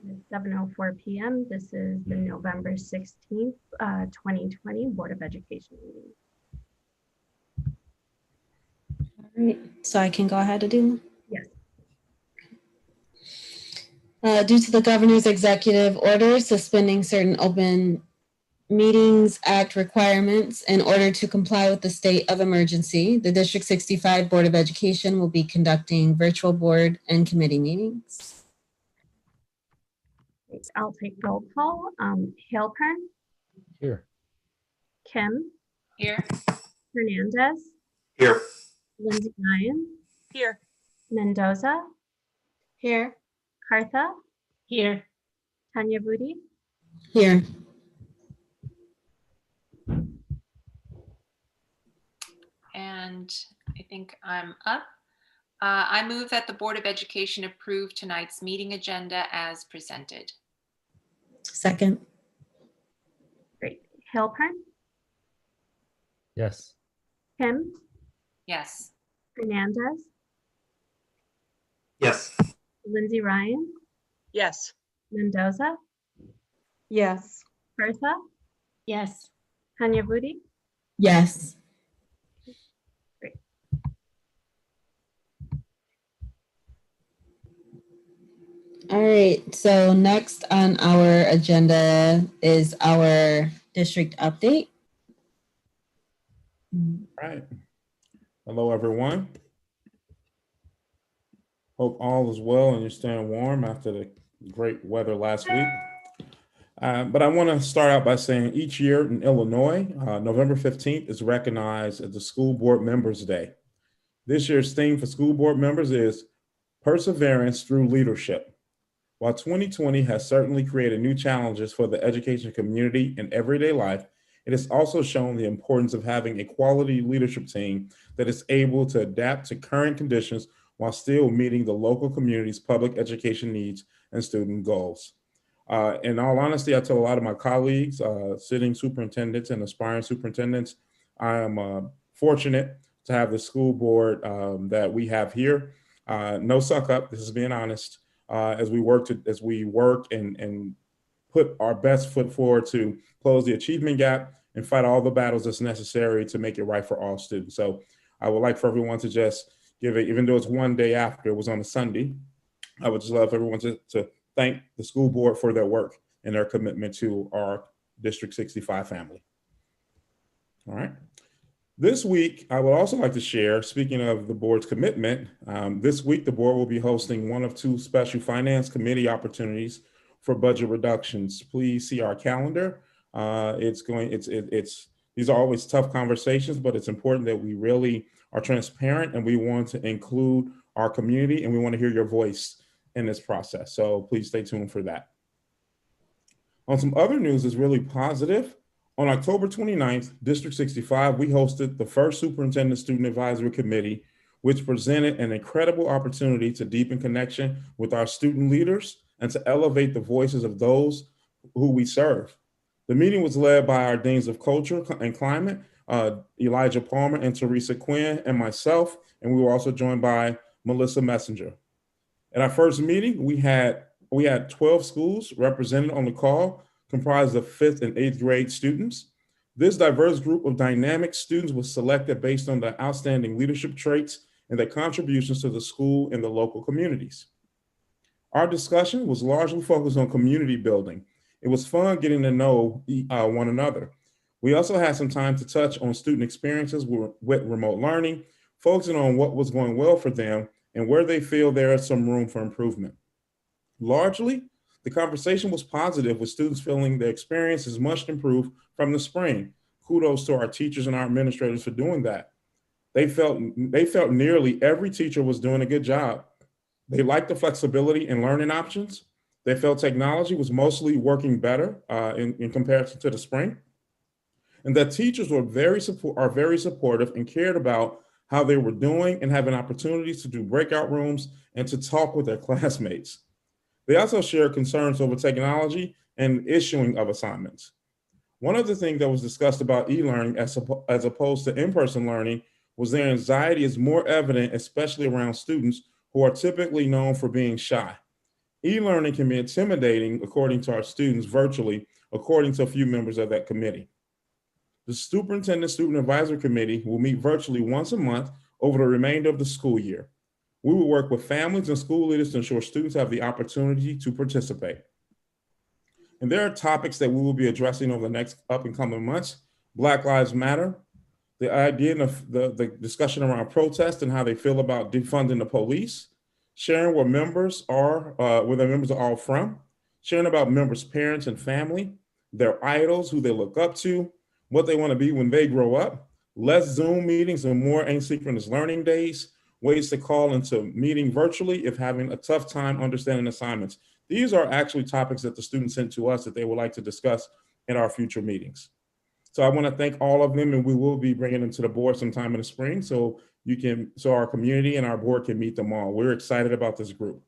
It's 7:04 p.m. This is the November 16th, 2020 Board of Education meeting. All right, so I can go ahead and do? Yes. Due to the governor's executive order suspending certain Open Meetings Act requirements in order to comply with the state of emergency, the District 65 Board of Education will be conducting virtual board and committee meetings. I'll take roll call. Halpern. Here. Kim. Here. Hernandez. Here. Lindsay Ryan. Here. Mendoza. Here. Kartha. Here. Tanya Budi. Here. And I think I'm up. I move that the Board of Education approve tonight's meeting agenda as presented. Second. Great. Halpern. Yes. Kim. Yes. Hernandez. Yes. Lindsay Ryan. Yes. Mendoza. Yes. Kartha. Yes. Tanya Budi. Yes. Great. All right, so next on our agenda is our district update. All right. Hello, everyone. Hope all is well and you're staying warm after the great weather last week. But I want to start out by saying each year in Illinois, November 15th is recognized as the School Board Members Day. This year's theme for school board members is Perseverance Through Leadership. While 2020 has certainly created new challenges for the education community in everyday life, it has also shown the importance of having a quality leadership team that is able to adapt to current conditions while still meeting the local community's public education needs and student goals. In all honesty, I tell a lot of my colleagues, sitting superintendents and aspiring superintendents, I am fortunate to have the school board that we have here. No suck up, this is being honest, as we work and put our best foot forward to close the achievement gap and fight all the battles that's necessary to make it right for all students. So I would like for everyone to just give it, even though it's one day after, it was on a Sunday, I would just love everyone to thank the school board for their work and their commitment to our District 65 family. All right. This week, I would also like to share, speaking of the board's commitment, this week the board will be hosting one of two special finance committee opportunities for budget reductions. Please see our calendar. These are always tough conversations, but it's important that we really are transparent and we want to include our community and we want to hear your voice in this process. So please stay tuned for that. On some other news that's really positive, on October 29th, District 65, we hosted the first Superintendent Student Advisory Committee, which presented an incredible opportunity to deepen connection with our student leaders and to elevate the voices of those who we serve. The meeting was led by our Deans of Culture and Climate, Elijah Palmer and Teresa Quinn, and myself, and we were also joined by Melissa Messenger. At our first meeting, we had 12 schools represented on the call, comprised of 5th and 8th grade students. This diverse group of dynamic students was selected based on their outstanding leadership traits and their contributions to the school and the local communities. Our discussion was largely focused on community building. It was fun getting to know one another. We also had some time to touch on student experiences with remote learning, focusing on what was going well for them and where they feel there is some room for improvement. Largely, the conversation was positive, with students feeling their experience is much improved from the spring. Kudos to our teachers and our administrators for doing that. They felt nearly every teacher was doing a good job. They liked the flexibility in learning options. They felt technology was mostly working better in comparison to the spring, and that teachers are very supportive and cared about how they were doing and having opportunities to do breakout rooms and to talk with their classmates. They also shared concerns over technology and issuing of assignments. One of the things that was discussed about e-learning as opposed to in-person learning was their anxiety is more evident, especially around students who are typically known for being shy. E-learning can be intimidating, according to our students virtually, according to a few members of that committee. The Superintendent Student Advisory Committee will meet virtually once a month over the remainder of the school year. We will work with families and school leaders to ensure students have the opportunity to participate. And there are topics that we will be addressing over the next up and coming months. Black Lives Matter, the idea of the discussion around protest and how they feel about defunding the police, sharing where members are, where their members are all from, sharing about members' parents and family, their idols, who they look up to, what they want to be when they grow up, less Zoom meetings and more asynchronous learning days, ways to call into meeting virtually if having a tough time understanding assignments. These are actually topics that the students sent to us that they would like to discuss in our future meetings. So I want to thank all of them, and we will be bringing them to the board sometime in the spring so our community and our board can meet them all. We're excited about this group.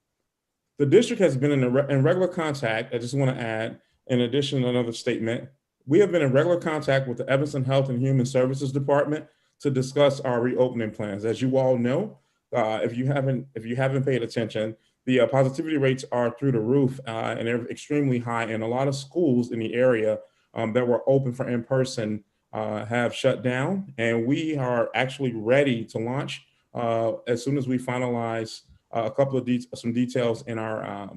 The district has been in regular contact. I just want to add, in addition to another statement, we have been in regular contact with the Evanston Health and Human Services Department to discuss our reopening plans. As you all know, if you haven't paid attention, the positivity rates are through the roof and they're extremely high. And a lot of schools in the area that were open for in-person have shut down. And we are actually ready to launch as soon as we finalize a couple of some details in our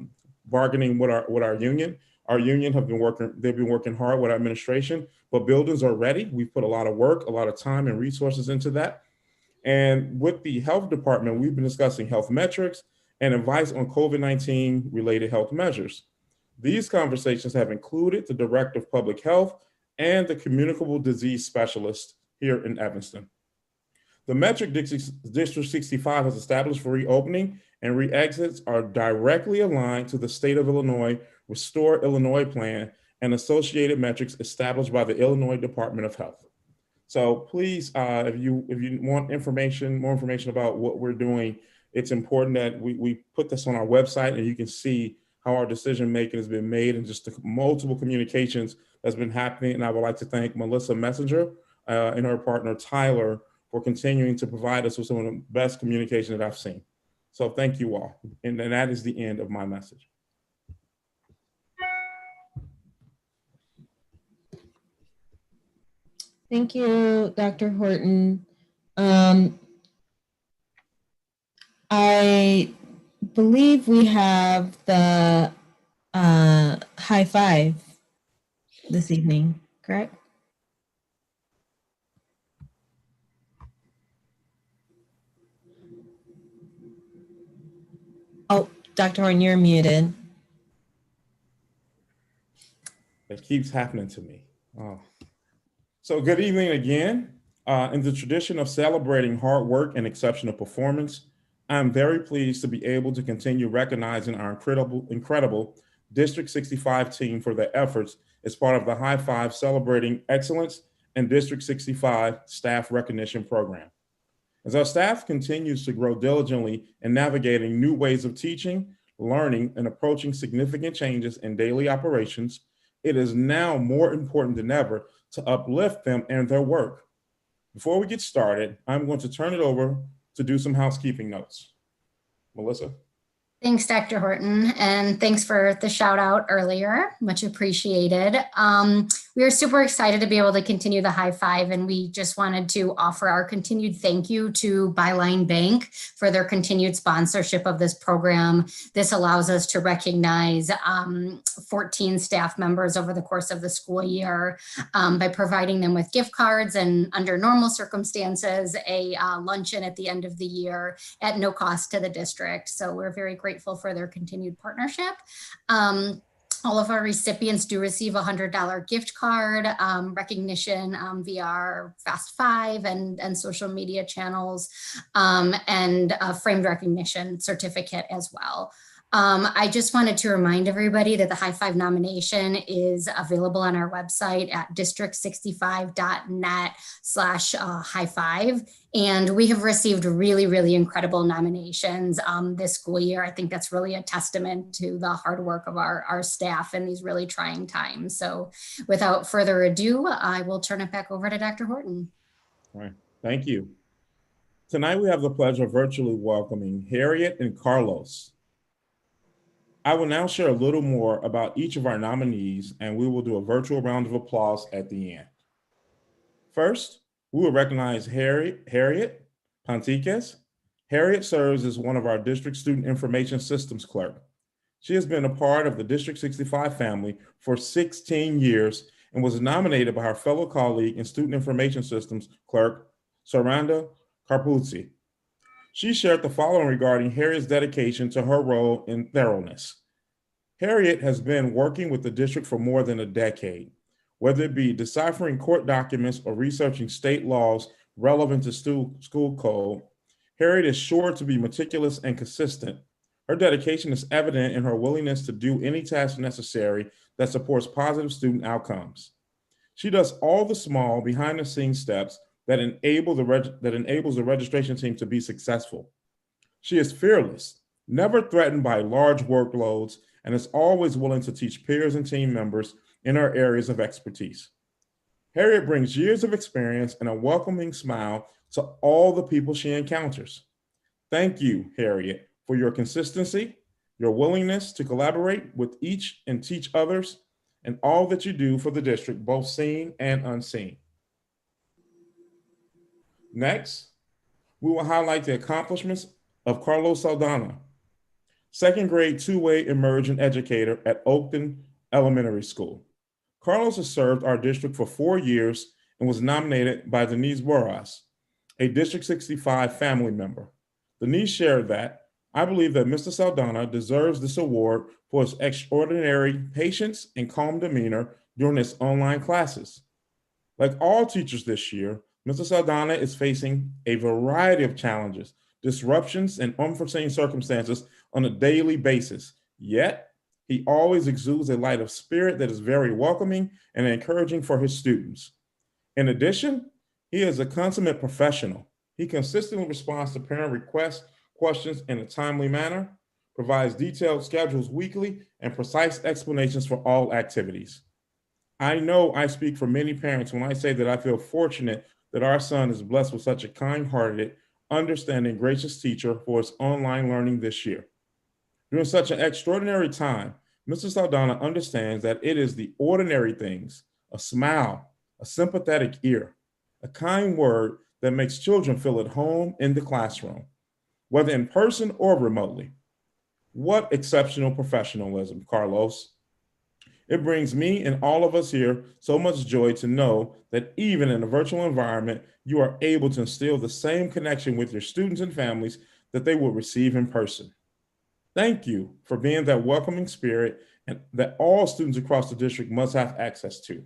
bargaining with our union. Our union they've been working hard with our administration, but buildings are ready. We've put a lot of work, a lot of time and resources into that. And with the health department, we've been discussing health metrics and advice on COVID-19 related health measures. These conversations have included the Director of Public Health and the communicable disease specialist here in Evanston. The metric District 65 has established for reopening and re-exits are directly aligned to the state of Illinois Restore Illinois plan and associated metrics established by the Illinois Department of Health. So please, if you want more information about what we're doing, it's important that we put this on our website and you can see how our decision making has been made and just the multiple communications that's been happening. And I would like to thank Melissa Messenger and her partner Tyler for continuing to provide us with some of the best communication that I've seen. So thank you all. And that is the end of my message. Thank you, Dr. Horton. I believe we have the high five this evening, correct? Oh, Dr. Horton, you're muted. It keeps happening to me. Oh. So good evening again. In the tradition of celebrating hard work and exceptional performance, I'm very pleased to be able to continue recognizing our incredible District 65 team for their efforts as part of the High Five Celebrating Excellence and District 65 Staff Recognition Program. As our staff continues to grow diligently in navigating new ways of teaching, learning, and approaching significant changes in daily operations, it is now more important than ever to uplift them and their work. Before we get started, I'm going to turn it over to do some housekeeping notes. Melissa. Thanks, Dr. Horton, and thanks for the shout out earlier. Much appreciated. We are super excited to be able to continue the high five, and we just wanted to offer our continued thank you to Byline Bank for their continued sponsorship of this program. This allows us to recognize 14 staff members over the course of the school year by providing them with gift cards and, under normal circumstances, a luncheon at the end of the year at no cost to the district. So we're very grateful for their continued partnership. All of our recipients do receive a $100 gift card, recognition via our Fast Five and social media channels, and a framed recognition certificate as well. I just wanted to remind everybody that the High Five nomination is available on our website at district65.net/high five. And we have received really, really incredible nominations this school year. I think that's really a testament to the hard work of our staff in these really trying times. So without further ado, I will turn it back over to Dr. Horton. All right, thank you. Tonight, we have the pleasure of virtually welcoming Harriet and Carlos. I will now share a little more about each of our nominees, and we will do a virtual round of applause at the end. First, we will recognize Harriet Pantiquez. Harriet serves as one of our district student information systems clerk. She has been a part of the District 65 family for 16 years and was nominated by her fellow colleague and student information systems clerk, Saranda Carpuzzi. She shared the following regarding Harriet's dedication to her role in thoroughness. Harriet has been working with the district for more than a decade, whether it be deciphering court documents or researching state laws relevant to school code. Harriet is sure to be meticulous and consistent. Her dedication is evident in her willingness to do any task necessary that supports positive student outcomes. She does all the small behind-the-scenes steps that enables the registration team to be successful. She is fearless, never threatened by large workloads, and is always willing to teach peers and team members in her areas of expertise. Harriet brings years of experience and a welcoming smile to all the people she encounters. Thank you, Harriet, for your consistency, your willingness to collaborate with each and teach others, and all that you do for the district, both seen and unseen. Next, we will highlight the accomplishments of Carlos Saldana, second grade two-way emergent educator at Oakton Elementary School. Carlos has served our district for 4 years and was nominated by Denise Boras, a District 65 family member. Denise shared that, I believe that Mr. Saldana deserves this award for his extraordinary patience and calm demeanor during his online classes. Like all teachers this year, Mr. Saldana is facing a variety of challenges, disruptions, and unforeseen circumstances on a daily basis. Yet, he always exudes a light of spirit that is very welcoming and encouraging for his students. In addition, he is a consummate professional. He consistently responds to parent requests, questions in a timely manner, provides detailed schedules weekly, and precise explanations for all activities. I know I speak for many parents when I say that I feel fortunate that our son is blessed with such a kind-hearted, understanding, gracious teacher for his online learning this year. During such an extraordinary time, Mr. Saldana understands that it is the ordinary things, a smile, a sympathetic ear, a kind word that makes children feel at home in the classroom, whether in person or remotely. What exceptional professionalism, Carlos. It brings me and all of us here so much joy to know that even in a virtual environment, you are able to instill the same connection with your students and families that they will receive in person. Thank you for being that welcoming spirit and that all students across the district must have access to.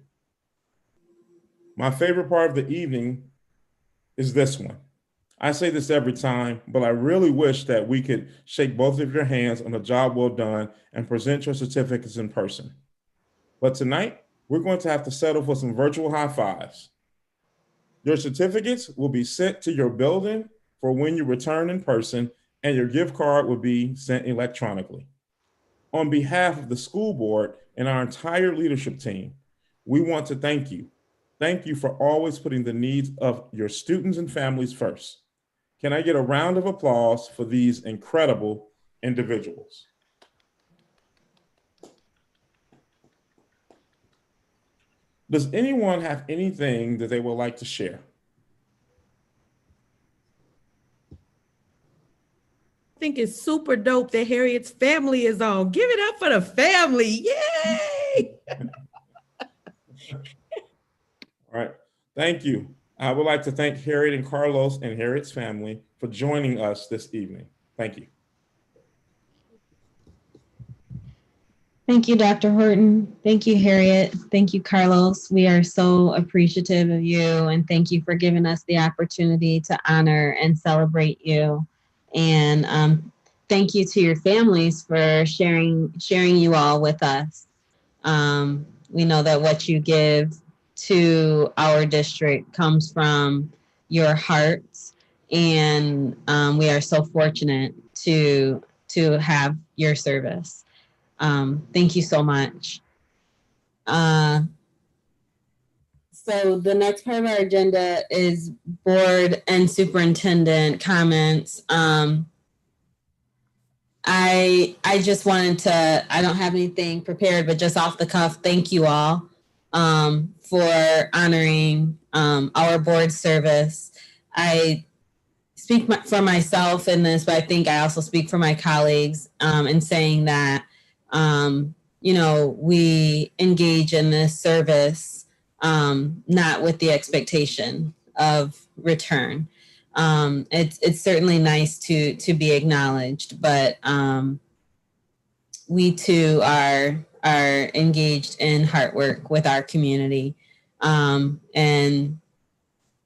My favorite part of the evening is this one. I say this every time, but I really wish that we could shake both of your hands on a job well done and present your certificates in person. But tonight, we're going to have to settle for some virtual high fives. Your certificates will be sent to your building for when you return in person, and your gift card will be sent electronically. On behalf of the school board and our entire leadership team, we want to thank you. Thank you for always putting the needs of your students and families first. Can I get a round of applause for these incredible individuals? Does anyone have anything that they would like to share? I think it's super dope that Harriet's family is on. Give it up for the family. Yay! All right, thank you. I would like to thank Harriet and Carlos and Harriet's family for joining us this evening. Thank you. Thank you, Dr. Horton. Thank you, Harriet. Thank you, Carlos. We are so appreciative of you, and thank you for giving us the opportunity to honor and celebrate you. And thank you to your families for sharing you all with us. We know that what you give to our district comes from your hearts, and we are so fortunate to have your service. Thank you so much. So the next part of our agenda is board and superintendent comments. I just wanted to, I don't have anything prepared, but just off the cuff, thank you all for honoring our board service. I speak for myself in this, but I think I also speak for my colleagues in saying that, you know, we engage in this service not with the expectation of return. It's certainly nice to be acknowledged, but we too are engaged in hard work with our community, and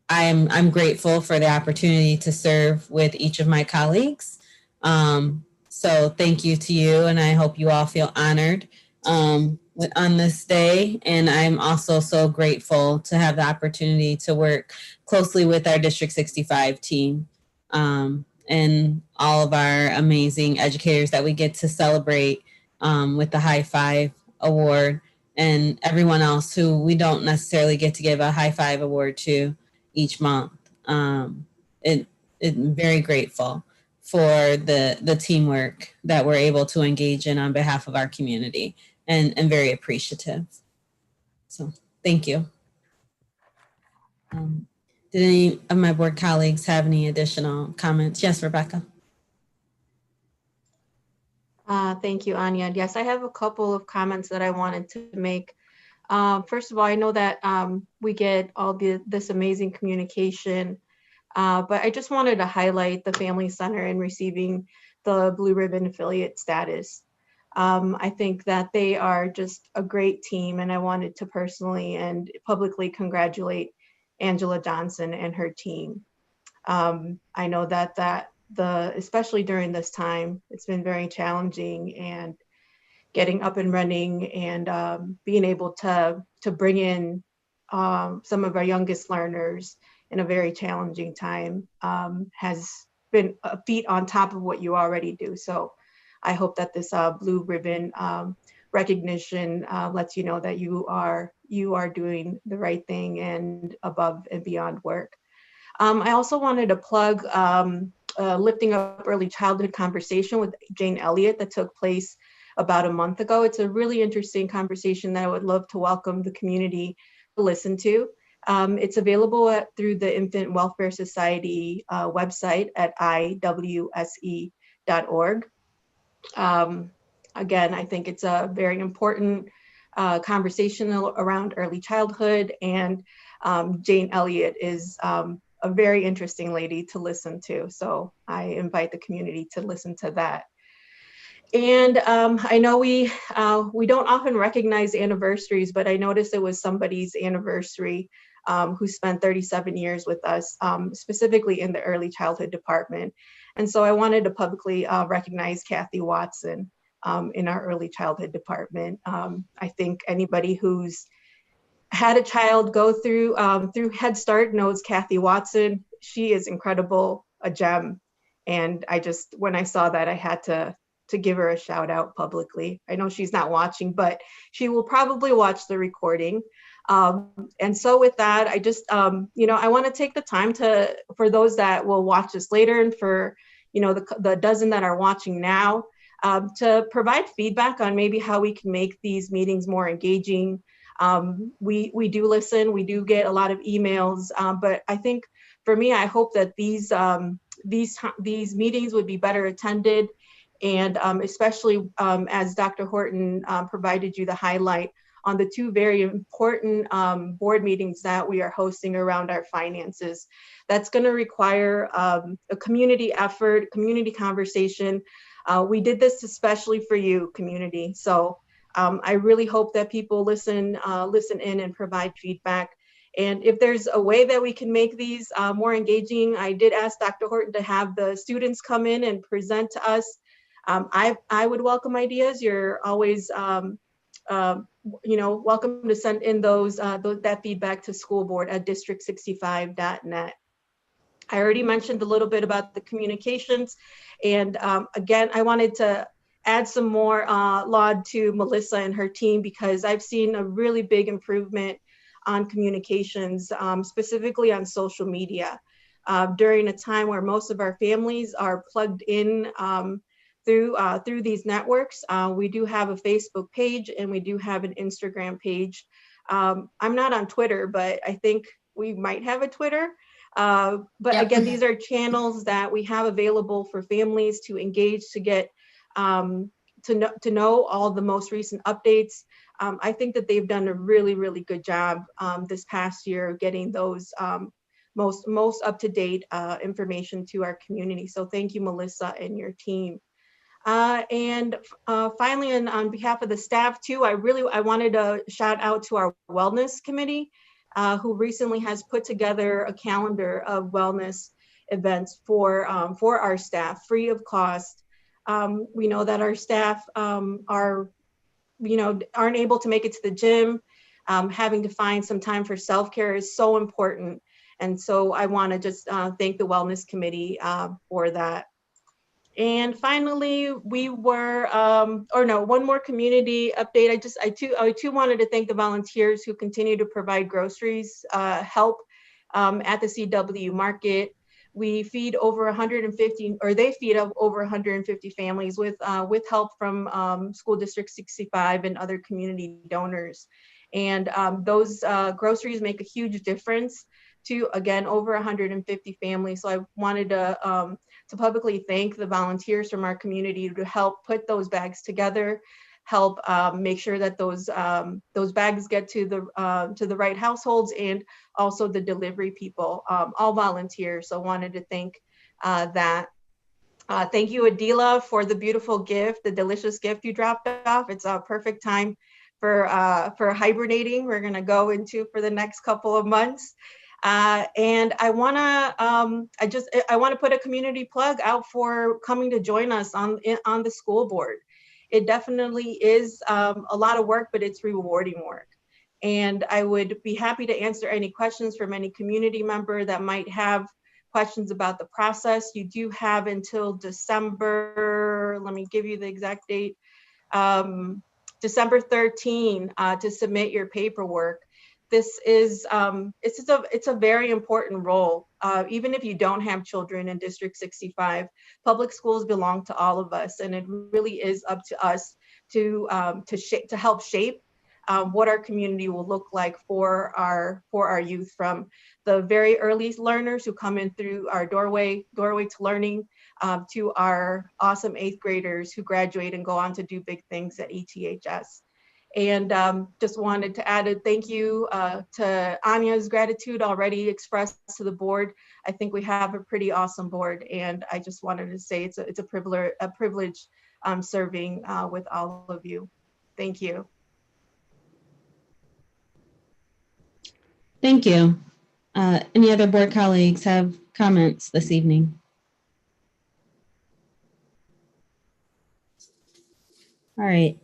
I'm grateful for the opportunity to serve with each of my colleagues. So thank you to you, and I hope you all feel honored on this day. And I'm also so grateful to have the opportunity to work closely with our District 65 team and all of our amazing educators that we get to celebrate with the High Five Award, and everyone else who we don't necessarily get to give a High Five Award to each month. I'm very grateful for the teamwork that we're able to engage in on behalf of our community, and very appreciative. So thank you. Did any of my board colleagues have any additional comments? Yes, Rebecca. Thank you, Anya. Yes, I have a couple of comments that I wanted to make. First of all, I know that we get all this amazing communication, but I just wanted to highlight the Family Center in receiving the Blue Ribbon Affiliate status. I think that they are just a great team, and I wanted to personally and publicly congratulate Angela Johnson and her team. I know that especially during this time, it's been very challenging, and getting up and running and being able to bring in some of our youngest learners in a very challenging time has been a feat on top of what you already do. So I hope that this Blue Ribbon recognition lets you know that you are doing the right thing and above and beyond work. I also wanted to plug Lifting Up Early Childhood conversation with Jane Elliott that took place about a month ago. It's a really interesting conversation that I would love to welcome the community to listen to. It's available through the Infant Welfare Society website at iwse.org. Again, I think it's a very important conversation around early childhood, and Jane Elliott is a very interesting lady to listen to. So I invite the community to listen to that. And I know we don't often recognize anniversaries, but I noticed it was somebody's anniversary who spent 37 years with us, specifically in the early childhood department. And so I wanted to publicly recognize Kathy Watson in our early childhood department. I think anybody who's had a child go through Head Start knows Kathy Watson. She is incredible, a gem. And when I saw that, I had to give her a shout out publicly. I know she's not watching, but she will probably watch the recording. And so with that, I just, I want to take the time for those that will watch this later, and for, the dozen that are watching now, to provide feedback on maybe how we can make these meetings more engaging. We do listen, we do get a lot of emails, but I think for me, I hope that these meetings would be better attended, and especially as Dr. Horton provided you the highlight on the two very important board meetings that we are hosting around our finances. That's going to require a community effort, community conversation. We did this especially for you, community. So I really hope that people listen in and provide feedback. And if there's a way that we can make these more engaging, I did ask Dr. Horton to have the students come in and present to us I would welcome ideas. You're always welcome to send in that feedback to schoolboard@district65.net. I already mentioned a little bit about the communications, and again, I wanted to add some more laud to Melissa and her team, because I've seen a really big improvement on communications, specifically on social media, during a time where most of our families are plugged in through these networks. We do have a Facebook page and we do have an Instagram page. I'm not on Twitter, but I think we might have a Twitter. But Yep. Again, these are channels that we have available for families to engage, to get to know all the most recent updates. I think that they've done a really, really good job this past year getting those most up-to-date information to our community. So thank you, Melissa, and your team. Finally, and on behalf of the staff too, I wanted to shout out to our wellness committee, who recently has put together a calendar of wellness events for our staff, free of cost. We know that our staff aren't able to make it to the gym. Having to find some time for self-care is so important. And so I want to just thank the wellness committee for that. And finally, one more community update. I too wanted to thank the volunteers who continue to provide groceries, help at the CW market. We feed over 150, or they feed over 150 families with help from School District 65 and other community donors. And those groceries make a huge difference to, again, over 150 families. So I wanted to publicly thank the volunteers from our community to help put those bags together, help make sure that those bags get to the right households, and also the delivery people, all volunteers. So wanted to thank that. Thank you, Adila, for the beautiful gift, the delicious gift you dropped off. It's a perfect time for hibernating. We're gonna go into for the next couple of months. And I wanna put a community plug out for coming to join us on the school board. It definitely is a lot of work, but it's rewarding work. And I would be happy to answer any questions from any community member that might have questions about the process. You do have until December, let me give you the exact date, December 13 to submit your paperwork. This is it's a very important role. Even if you don't have children in District 65, public schools belong to all of us, and it really is up to us to help shape what our community will look like for our youth, from the very early learners who come in through our doorway to learning, to our awesome 8th graders who graduate and go on to do big things at ETHS. And just wanted to add a thank you to Anya's gratitude already expressed to the board. I think we have a pretty awesome board, and I just wanted to say it's a privilege serving with all of you. Thank you. Thank you. Any other board colleagues have comments this evening? All right.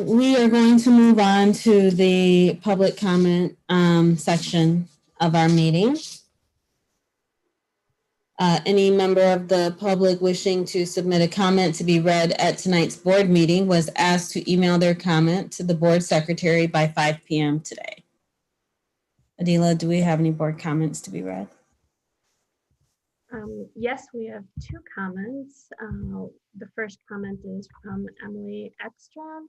We are going to move on to the public comment section of our meeting. Any member of the public wishing to submit a comment to be read at tonight's board meeting was asked to email their comment to the board secretary by 5 p.m. today. Adila, do we have any board comments to be read? Yes, we have 2 comments. The first comment is from Emily Ekstrand.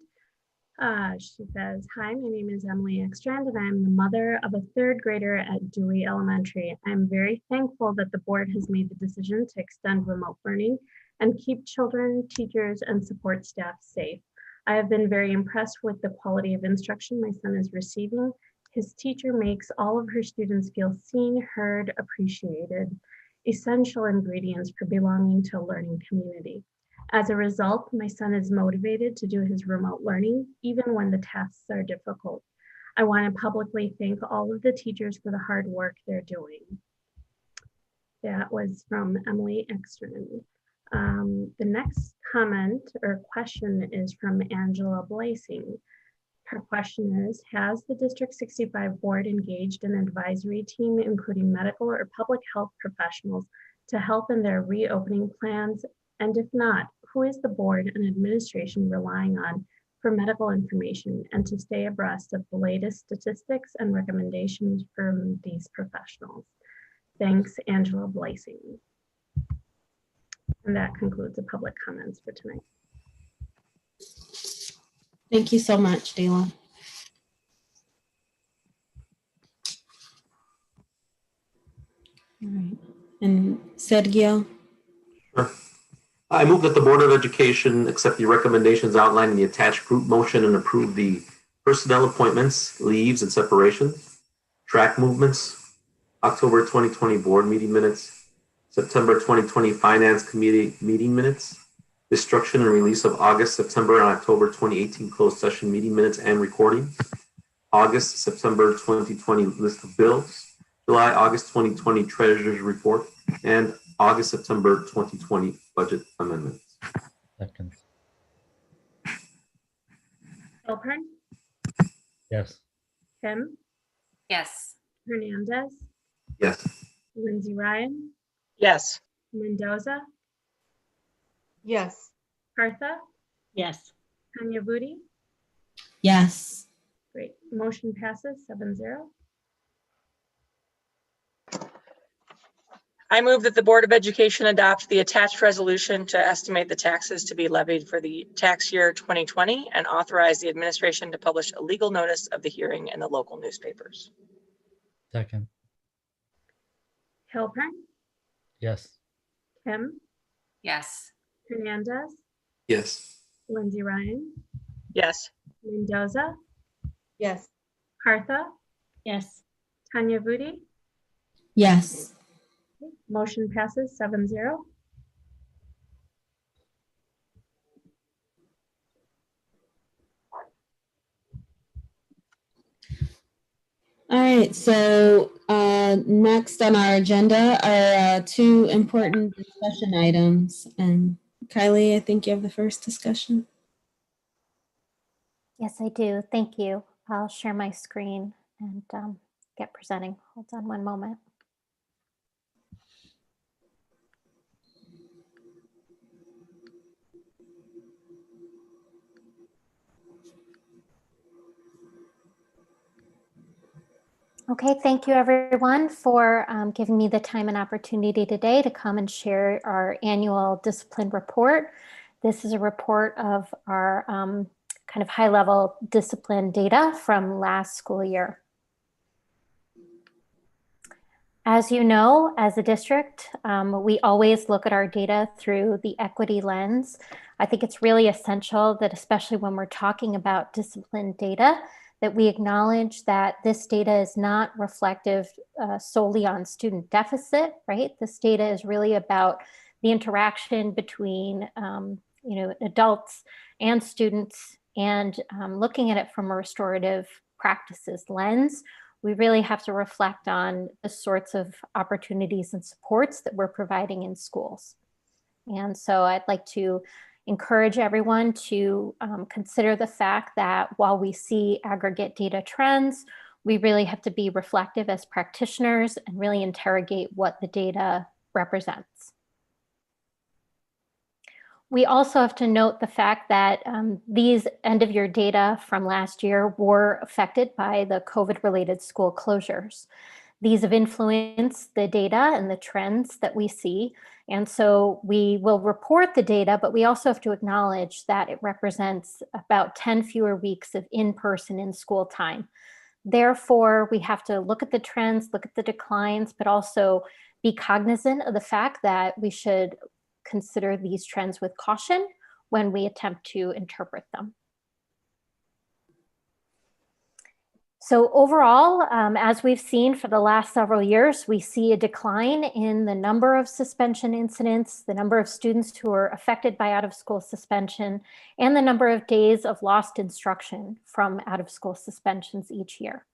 She says, "Hi, my name is Emily Ekstrand, and I'm the mother of a 3rd grader at Dewey Elementary. I'm very thankful that the board has made the decision to extend remote learning and keep children, teachers, and support staff safe. I have been very impressed with the quality of instruction my son is receiving. His teacher makes all of her students feel seen, heard, appreciated, essential ingredients for belonging to a learning community. As a result, my son is motivated to do his remote learning, even when the tasks are difficult. I want to publicly thank all of the teachers for the hard work they're doing." That was from Emily Ekstrand. The next comment or question is from Angela Blasing. Her question is, has the District 65 board engaged an advisory team, including medical or public health professionals, to help in their reopening plans? And if not, who is the board and administration relying on for medical information and to stay abreast of the latest statistics and recommendations from these professionals? Thanks, Angela Blasing. And that concludes the public comments for tonight. Thank you so much, Dela. All right. And Sergio? Sure. I move that the Board of Education accept the recommendations outlined in the attached group motion and approve the personnel appointments, leaves, and separations, track movements, October 2020 board meeting minutes, September 2020 Finance Committee meeting minutes, destruction and release of August, September, and October 2018 closed session meeting minutes and recordings, August, September 2020 list of bills, July, August 2020 Treasurer's Report, and August, September 2020 budget amendments. Second. Alpern, Yes. Kim, Yes. Hernandez, Yes. Lindsay Ryan, Yes. Mendoza, Yes. Partha, Yes. Tanya Vudi. Yes. Great. Motion passes 7-0. I move that the Board of Education adopt the attached resolution to estimate the taxes to be levied for the tax year 2020 and authorize the administration to publish a legal notice of the hearing in the local newspapers. Second. Halpern, Yes. Kim, Yes. Hernandez, Yes. Lindsay Ryan, Yes. Mendoza, Yes. Partha, Yes. Tanya Vudi. Yes. Motion passes 7-0. All right, so next on our agenda are two important discussion items. And Kylie, I think you have the first discussion. Yes, I do. Thank you. I'll share my screen and get presenting. Hold on one moment. Okay, thank you everyone for giving me the time and opportunity today to come and share our annual discipline report. This is a report of our kind of high-level discipline data from last school year. As you know, as a district, we always look at our data through the equity lens. I think it's really essential that, especially when we're talking about discipline data, that we acknowledge that this data is not reflective solely on student deficit, right? This data is really about the interaction between adults and students, and looking at it from a restorative practices lens. We really have to reflect on the sorts of opportunities and supports that we're providing in schools. And so I'd like to encourage everyone to consider the fact that while we see aggregate data trends, we really have to be reflective as practitioners and really interrogate what the data represents. We also have to note the fact that these end-of-year data from last year were affected by the COVID-related school closures. These have influenced the data and the trends that we see. And so we will report the data, but we also have to acknowledge that it represents about 10 fewer weeks of in-person in-school time. Therefore, we have to look at the trends, look at the declines, but also be cognizant of the fact that we should consider these trends with caution when we attempt to interpret them. So overall, as we've seen for the last several years, we see a decline in the number of suspension incidents, the number of students who are affected by out-of-school suspension, and the number of days of lost instruction from out-of-school suspensions each year.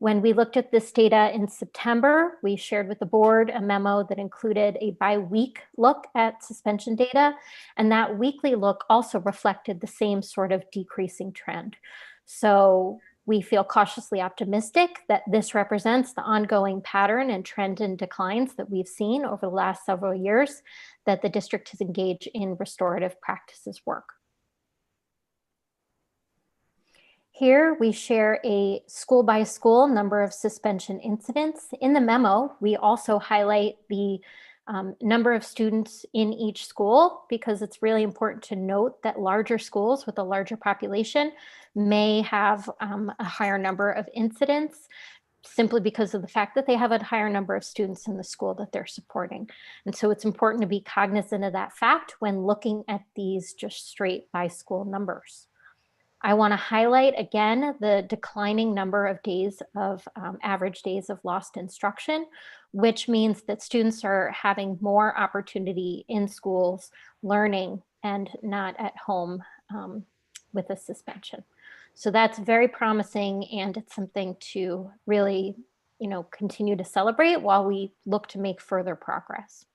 When we looked at this data in September, we shared with the board a memo that included a bi-week look at suspension data, and that weekly look also reflected the same sort of decreasing trend. So we feel cautiously optimistic that this represents the ongoing pattern and trend in declines that we've seen over the last several years that the district has engaged in restorative practices work. Here we share a school by school number of suspension incidents. In the memo, we also highlight the number of students in each school, because it's really important to note that larger schools with a larger population may have a higher number of incidents, simply because of the fact that they have a higher number of students in the school that they're supporting. And so it's important to be cognizant of that fact when looking at these just straight by school numbers. I want to highlight again the declining number of days of average days of lost instruction, which means that students are having more opportunity in schools learning and not at home with a suspension. So that's very promising, and it's something to really, continue to celebrate while we look to make further progress.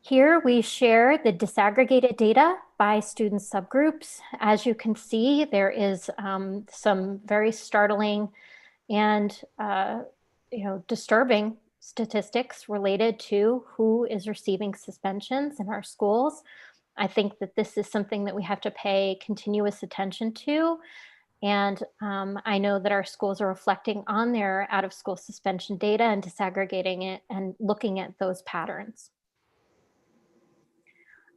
Here we share the disaggregated data by student subgroups. As you can see, there is some very startling and disturbing statistics related to who is receiving suspensions in our schools. I think that this is something that we have to pay continuous attention to. And I know that our schools are reflecting on their out-of-school suspension data and disaggregating it and looking at those patterns.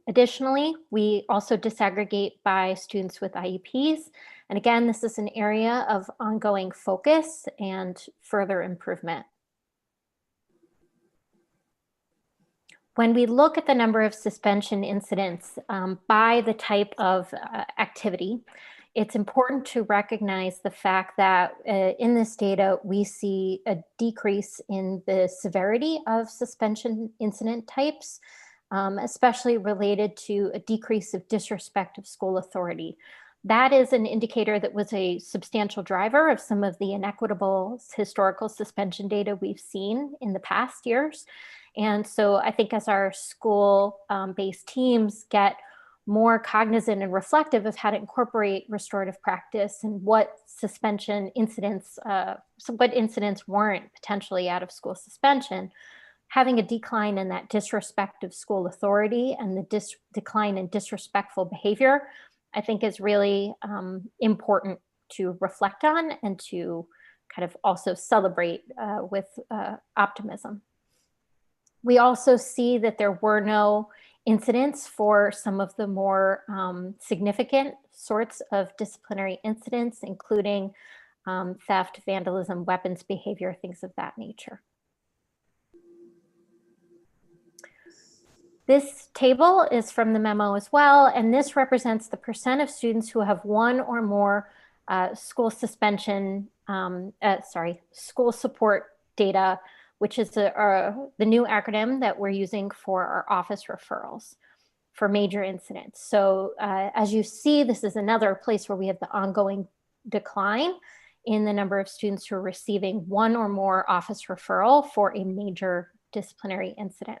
Additionally, we also disaggregate by students with IEPs. And again, this is an area of ongoing focus and further improvement. When we look at the number of suspension incidents by the type of activity, it's important to recognize the fact that in this data, we see a decrease in the severity of suspension incident types, especially related to a decrease of disrespect of school authority. That is an indicator that was a substantial driver of some of the inequitable historical suspension data we've seen in the past years. And so I think as our school-based teams get more cognizant and reflective of how to incorporate restorative practice and what suspension incidents, what incidents warrant potentially out of school suspension, having a decline in that disrespect of school authority and the decline in disrespectful behavior, I think is really important to reflect on and to kind of also celebrate with optimism. We also see that there were no incidents for some of the more significant sorts of disciplinary incidents, including theft, vandalism, weapons behavior, things of that nature. This table is from the memo as well, and this represents the percent of students who have one or more school suspension, school support data, which is the new acronym that we're using for our office referrals for major incidents. So as you see, this is another place where we have the ongoing decline in the number of students who are receiving one or more office referral for a major disciplinary incident.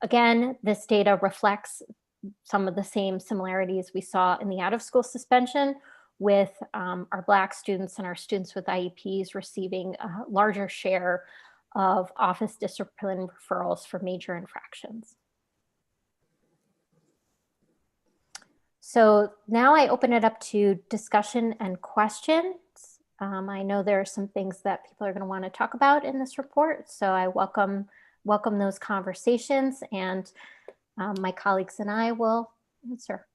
Again, this data reflects some of the same similarities we saw in the out-of-school suspension, with our Black students and our students with IEPs receiving a larger share of office discipline referrals for major infractions. So now I open it up to discussion and questions. I know there are some things that people are going to want to talk about in this report, so I welcome those conversations, and my colleagues and I will answer.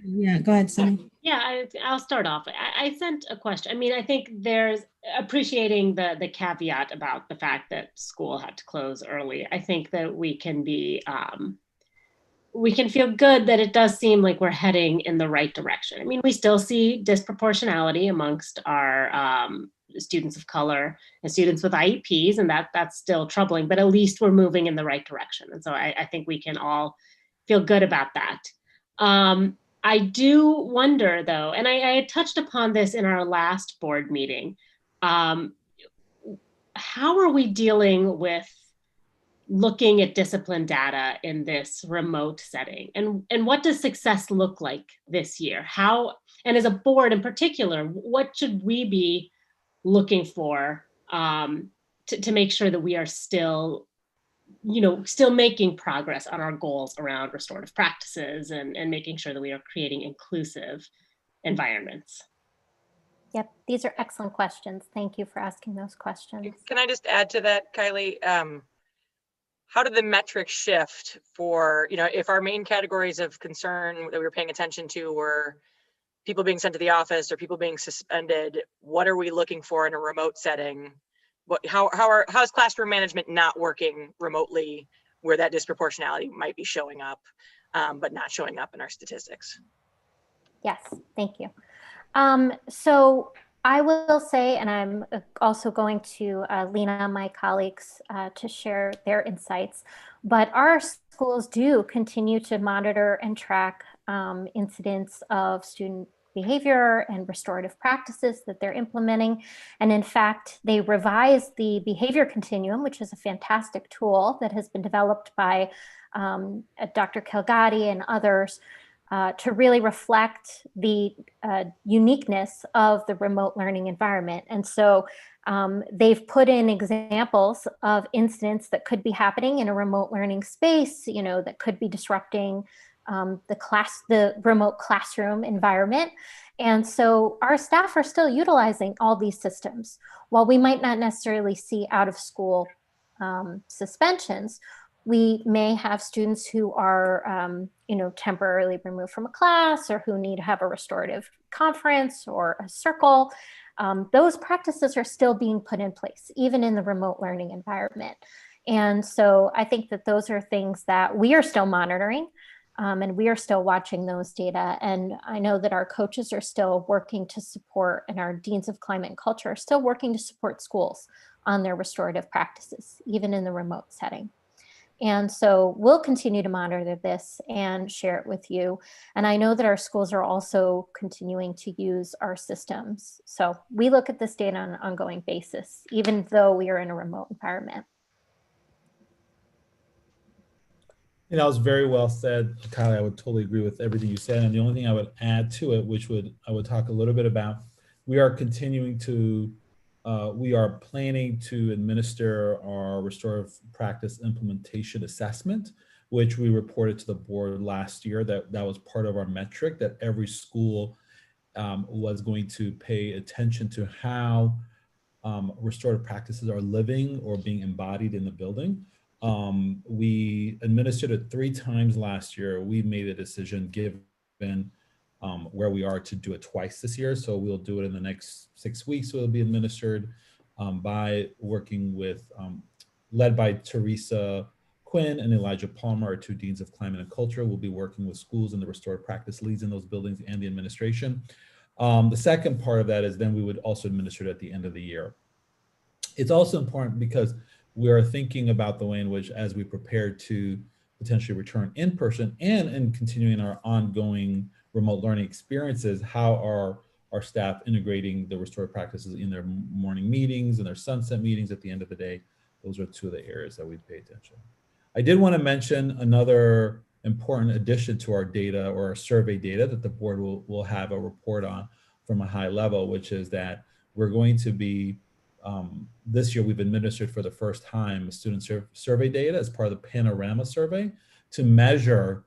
Yeah, go ahead, Sunny. Yeah, I'll start off. I sent a question. I mean, I think there's appreciating the caveat about the fact that school had to close early. I think that we can be we can feel good that it does seem like we're heading in the right direction. I mean, we still see disproportionality amongst our students of color and students with IEPs, and that's still troubling, but at least we're moving in the right direction. And so I think we can all feel good about that. I do wonder though, and I had touched upon this in our last board meeting, how are we dealing with looking at discipline data in this remote setting? And what does success look like this year? How, and as a board in particular, what should we be looking for to make sure that we are still, still making progress on our goals around restorative practices and making sure that we are creating inclusive environments? Yep, these are excellent questions. Thank you for asking those questions. Can I just add to that, Kylie? How did the metrics shift for, if our main categories of concern that we were paying attention to were people being sent to the office or people being suspended, what are we looking for in a remote setting? How's classroom management not working remotely where that disproportionality might be showing up, but not showing up in our statistics? Yes, thank you. So I will say, and I'm also going to lean on my colleagues to share their insights, but our schools do continue to monitor and track incidents of student behavior and restorative practices that they're implementing. And in fact, they revised the behavior continuum, which is a fantastic tool that has been developed by Dr. Kelgadi and others, to really reflect the uniqueness of the remote learning environment. And so they've put in examples of incidents that could be happening in a remote learning space, that could be disrupting the remote classroom environment. And so our staff are still utilizing all these systems. While we might not necessarily see out of school suspensions, we may have students who are, temporarily removed from a class or who need to have a restorative conference or a circle. Those practices are still being put in place, even in the remote learning environment. And so I think that those are things that we are still monitoring, and we are still watching those data. And I know that our coaches are still working to support, and our deans of climate and culture are still working to support schools on their restorative practices, even in the remote setting. And so we'll continue to monitor this and share it with you. And I know that our schools are also continuing to use our systems. So we look at this data on an ongoing basis, even though we are in a remote environment. That was very well said, Kylie. I would totally agree with everything you said. And the only thing I would add to it, which I would talk a little bit about, we are continuing to we are planning to administer our restorative practice implementation assessment, which we reported to the board last year. That was part of our metric, that every school was going to pay attention to how restorative practices are living or being embodied in the building. We administered it 3 times last year. We made a decision, given where we are, to do it twice this year. So we'll do it in the next 6 weeks. So it'll be administered by working with, led by Teresa Quinn and Elijah Palmer, our 2 deans of climate and culture. We'll be working with schools and the restorative practice leads in those buildings and the administration. The second part of that is then we would also administer it at the end of the year. It's also important because we are thinking about the way in which, as we prepare to potentially return in person and continuing our ongoing remote learning experiences, how are our staff integrating the restorative practices in their morning meetings and their sunset meetings at the end of the day? Those are 2 of the areas that we pay attention. I did want to mention another important addition to our data, or our survey data, that the board will have a report on from a high level, which is that we're going to be, this year we've administered for the first time student survey data as part of the Panorama survey to measure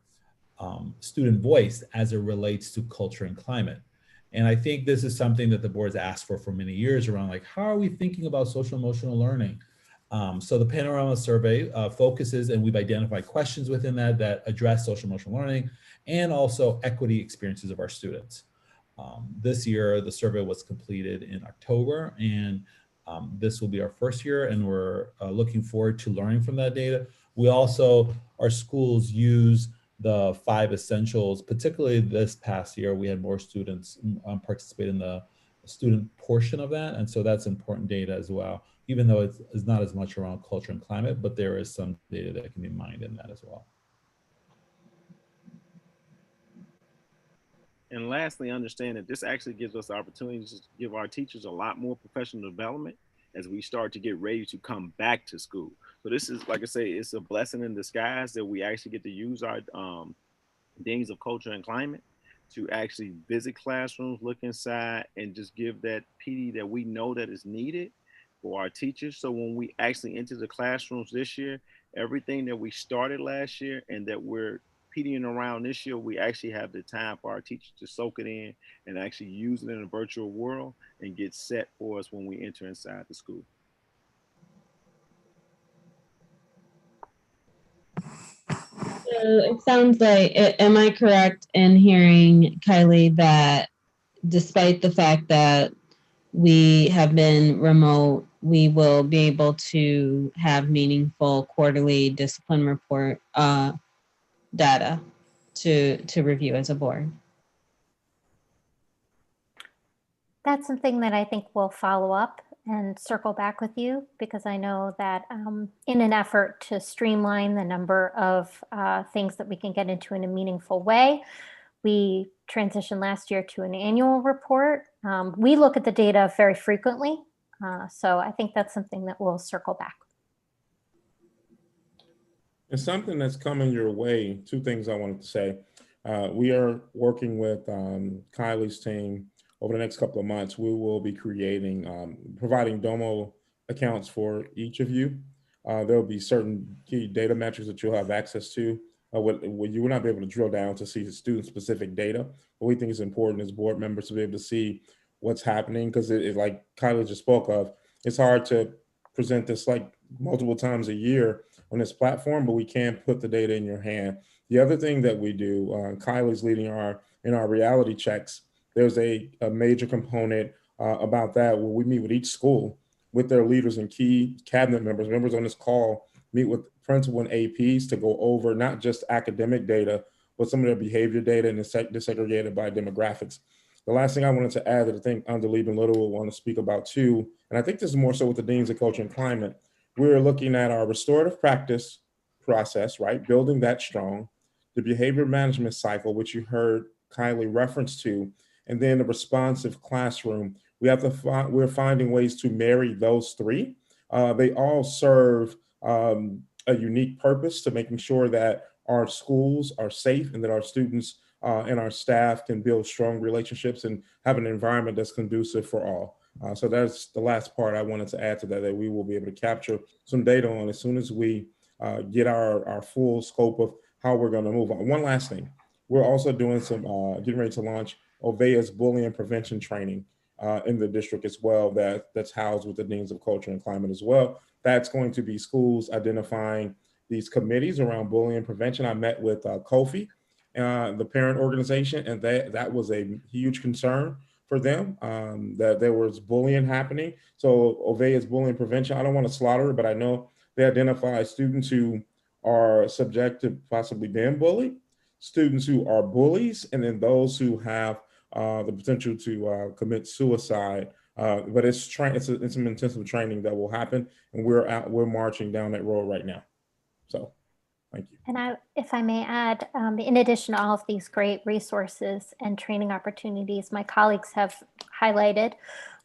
student voice as it relates to culture and climate. And I think this is something that the board has asked for many years, around like, how are we thinking about social emotional learning? So the Panorama survey focuses, and we've identified questions within that address social emotional learning and also equity experiences of our students. This year, the survey was completed in October, and this will be our first year, and we're looking forward to learning from that data. We also, our schools use the 5 essentials. Particularly this past year, we had more students participate in the student portion of that. And so that's important data as well, even though it's not as much around culture and climate, but there is some data that can be mined in that as well. And lastly, understand that this actually gives us the opportunity to give our teachers a lot more professional development as we start to get ready to come back to school. So this is, like I say, it's a blessing in disguise that we actually get to use our deans of culture and climate to actually visit classrooms, look inside, and just give that PD that we know that is needed for our teachers. So when we actually enter the classrooms this year, everything that we started last year and that we're PDing around this year, we actually have the time for our teachers to soak it in and actually use it in a virtual world and get set for us when we enter inside the school. So it sounds like, am I correct in hearing, Kylie, that despite the fact that we have been remote, we will be able to have meaningful quarterly discipline report data to review as a board? That's something that I think we'll follow up and circle back with you, because I know that in an effort to streamline the number of things that we can get into in a meaningful way, we transitioned last year to an annual report. We look at the data very frequently, so I think that's something that we'll circle back. It's something that's coming your way. 2 things I wanted to say. We are working with Kylie's team. Over the next couple of months, we will be providing Domo accounts for each of you. There will be certain key data metrics that you'll have access to. What you will not be able to drill down to see student-specific data. What we think is important as board members to be able to see what's happening, because like Kylie just spoke of, it's hard to present this like multiple times a year on this platform, but we can put the data in your hand. The other thing that we do, Kylie's leading in our reality checks. There's a major component about that where we meet with each school with their leaders and key cabinet members on this call, meet with principal and APs to go over not just academic data, but some of their behavior data and disaggregated by demographics. The last thing I wanted to add that I think Andalib and Little will want to speak about too, and I think this is more so with the Deans of Culture and Climate, we're looking at our restorative practice process, right? Building that strong, the behavior management cycle, which you heard Kylie reference to, and then the responsive classroom. We're finding ways to marry those 3. They all serve a unique purpose to making sure that our schools are safe and that our students and our staff can build strong relationships and have an environment that's conducive for all. So that's the last part I wanted to add to that we will be able to capture some data on as soon as we get our full scope of how we're going to move on. One last thing, we're also doing some, getting ready to launch Ovea's bullying prevention training in the district as well, that's housed with the Deans of Culture and Climate as well. That's going to be schools identifying these committees around bullying prevention. I met with Kofi, the parent organization, and that was a huge concern for them, that there was bullying happening. So Ovea's bullying prevention, I don't want to slaughter it, but I know they identify students who are subject to possibly being bullied, students who are bullies, and then those who have the potential to commit suicide. But it's some intensive training that will happen, and we're marching down that road right now. So thank you. And if I may add, in addition to all of these great resources and training opportunities my colleagues have highlighted,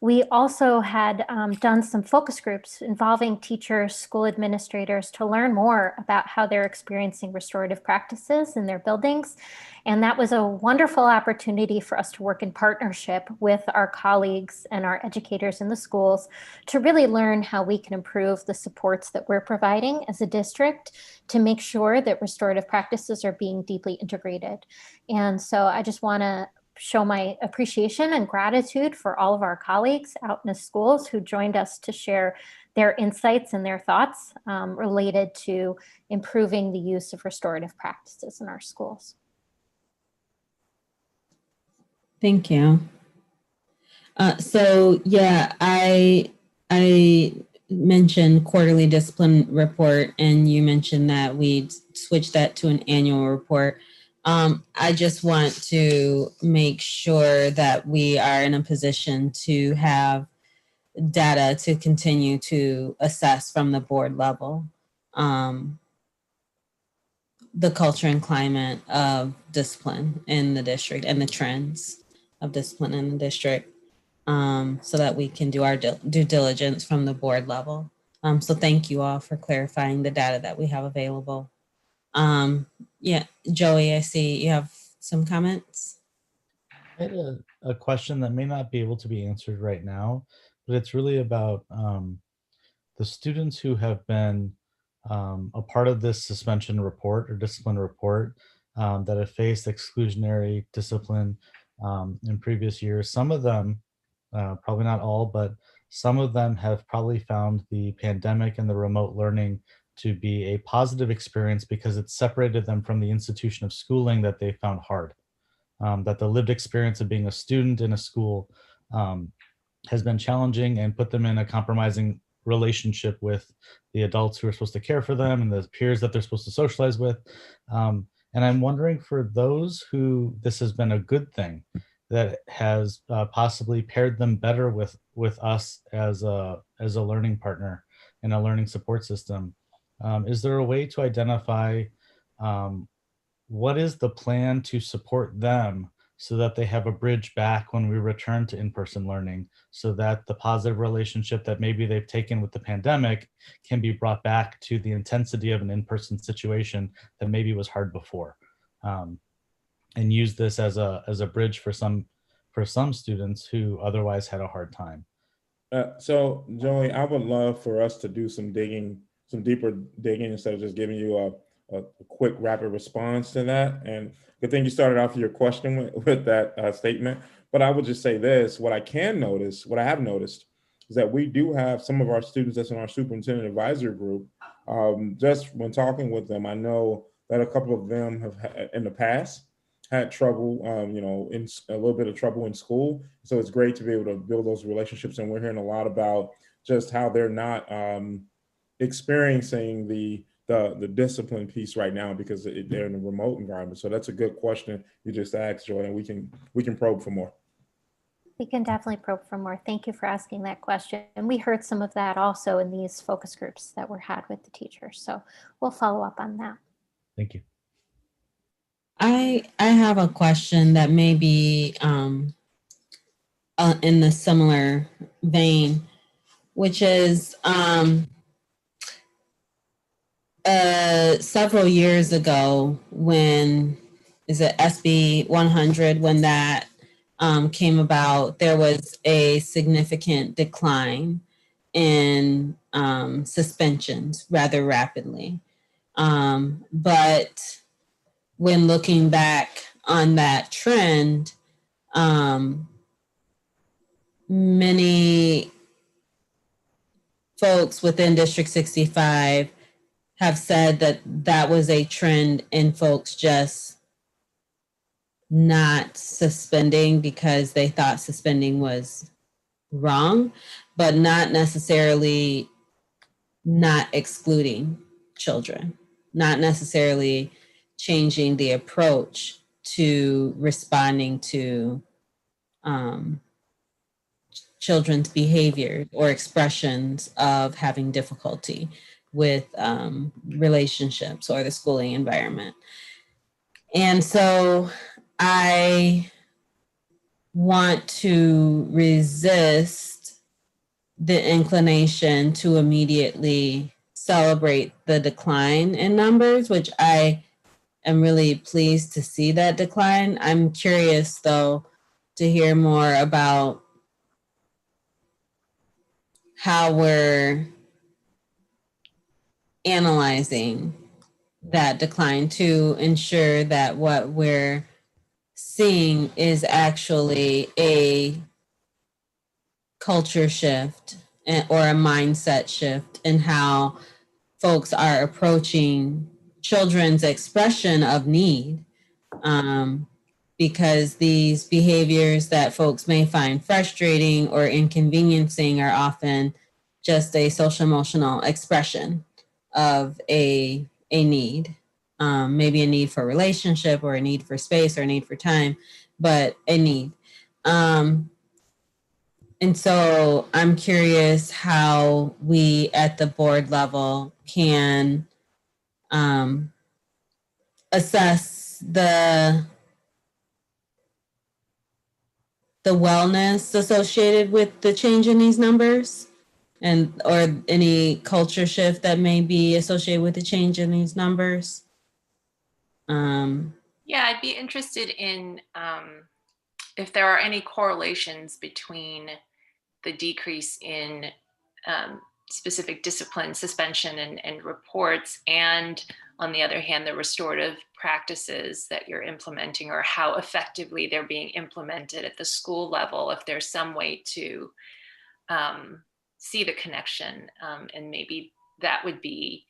we also had done some focus groups involving teachers, school administrators to learn more about how they're experiencing restorative practices in their buildings. And that was a wonderful opportunity for us to work in partnership with our colleagues and our educators in the schools to really learn how we can improve the supports that we're providing as a district to make sure that restorative practices are being deeply integrated. And so I just want to show my appreciation and gratitude for all of our colleagues out in the schools who joined us to share their insights and their thoughts related to improving the use of restorative practices in our schools. Thank you. So yeah, I mentioned quarterly discipline report, and you mentioned that we'd switch that to an annual report. I just want to make sure that we are in a position to have data to continue to assess from the board level the culture and climate of discipline in the district and the trends of discipline in the district, so that we can do our due diligence from the board level. So thank you all for clarifying the data that we have available. Yeah, Joey, I see you have some comments. I had a question that may not be able to be answered right now, but it's really about the students who have been a part of this suspension report or discipline report that have faced exclusionary discipline in previous years. Some of them, probably not all, but some of them have probably found the pandemic and the remote learning to be a positive experience because it separated them from the institution of schooling that they found hard. That the lived experience of being a student in a school has been challenging and put them in a compromising relationship with the adults who are supposed to care for them and the peers that they're supposed to socialize with. And I'm wondering, for those who this has been a good thing, that has possibly paired them better with us as a learning partner and a learning support system. Is there a way to identify what is the plan to support them so that they have a bridge back when we return to in-person learning, so that the positive relationship that maybe they've taken with the pandemic can be brought back to the intensity of an in-person situation that maybe was hard before, and use this as a bridge for some students who otherwise had a hard time. So Joey, I would love for us to do some digging, some deeper digging, instead of just giving you a quick, rapid response to that. And good thing you started off your question with that statement. But I would just say this: what I have noticed is that we do have some of our students that's in our superintendent advisory group. Just when talking with them, I know that a couple of them have in the past had trouble, in a little bit of trouble in school. So it's great to be able to build those relationships. And we're hearing a lot about just how they're not experiencing the discipline piece right now because they're in a remote environment. So that's a good question you just asked, Joy, and we can probe for more. We can definitely probe for more. Thank you for asking that question. And we heard some of that also in these focus groups that were had with the teachers. So we'll follow up on that. Thank you. I have a question that may be in the similar vein, which is several years ago, when SB 100, when that came about, there was a significant decline in suspensions rather rapidly. But when looking back on that trend, many folks within District 65 have said that that was a trend in folks just not suspending because they thought suspending was wrong, but not necessarily not excluding children, not necessarily changing the approach to responding to children's behavior or expressions of having difficulty with relationships or the schooling environment. And so I want to resist the inclination to immediately celebrate the decline in numbers, which I am really pleased to see that decline. I'm curious, though, to hear more about how we're analyzing that decline to ensure that what we're seeing is actually a culture shift or a mindset shift in how folks are approaching children's expression of need, because these behaviors that folks may find frustrating or inconveniencing are often just a social emotional expression of a need. Maybe a need for a relationship or a need for space or a need for time, but a need. And so I'm curious how we at the board level can assess the wellness associated with the change in these numbers, and or any culture shift that may be associated with the change in these numbers. Yeah, I'd be interested in if there are any correlations between the decrease in specific discipline, suspension, and reports, and on the other hand, the restorative practices that you're implementing, or how effectively they're being implemented at the school level, if there's some way to see the connection, and maybe that would be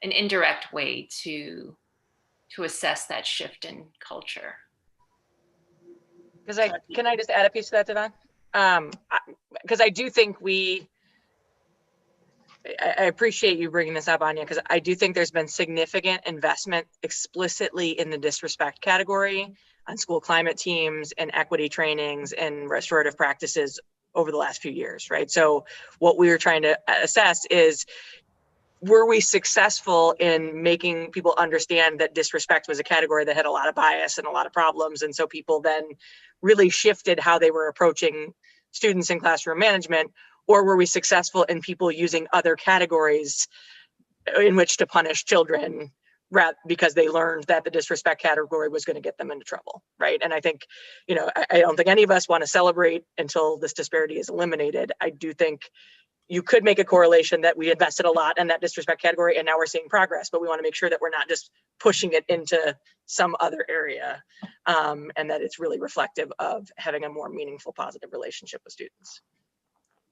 an indirect way to assess that shift in culture. Can I just add a piece to that, Devon? Because I do think I appreciate you bringing this up, Anya, because I do think there's been significant investment explicitly in the disrespect category on school climate teams and equity trainings and restorative practices over the last few years, right? So what we were trying to assess is, were we successful in making people understand that disrespect was a category that had a lot of bias and a lot of problems? And so people then really shifted how they were approaching students in classroom management, or were we successful in people using other categories in which to punish children because they learned that the disrespect category was going to get them into trouble, right? And I think, I don't think any of us want to celebrate until this disparity is eliminated. I do think you could make a correlation that we invested a lot in that disrespect category and now we're seeing progress, but we want to make sure that we're not just pushing it into some other area, and that it's really reflective of having a more meaningful, positive relationship with students.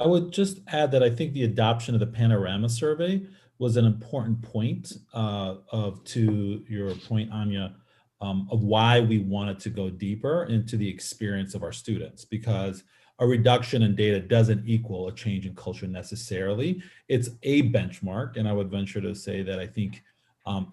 I would just add that I think the adoption of the Panorama survey was an important point to your point, Anya, of why we wanted to go deeper into the experience of our students, because a reduction in data doesn't equal a change in culture necessarily. It's a benchmark, and I would venture to say that I think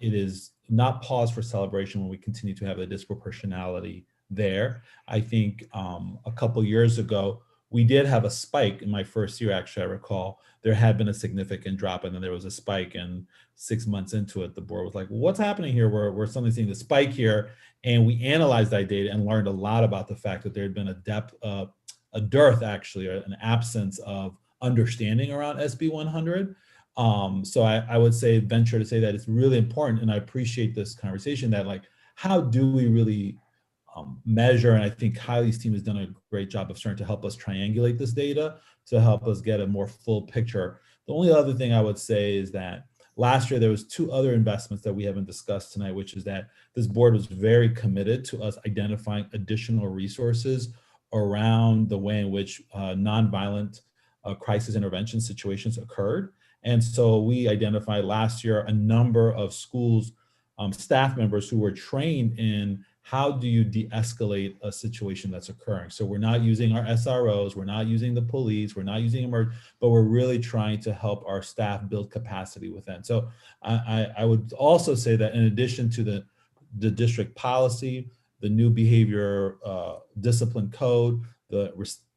it is not pause for celebration when we continue to have a disproportionality there. I think a couple years ago, we did have a spike in my first year, actually, I recall. There had been a significant drop, and then there was a spike, and 6 months into it, the board was like, well, what's happening here? We're suddenly seeing the spike here. And we analyzed that data and learned a lot about the fact that there had been a dearth, actually, or an absence of understanding around SB 100. So I would venture to say that it's really important, and I appreciate this conversation, that like, how do we really measure? And I think Kylie's team has done a great job of starting to help us triangulate this data to help us get a more full picture. The only other thing I would say is that last year there was 2 other investments that we haven't discussed tonight, which is that this board was very committed to us identifying additional resources around the way in which nonviolent crisis intervention situations occurred. And so we identified last year a number of schools, staff members who were trained in how do you de-escalate a situation that's occurring. So we're not using our SROs, we're not using the police, we're not using but we're really trying to help our staff build capacity within. So I would also say that in addition to the district policy, the new behavior discipline code, the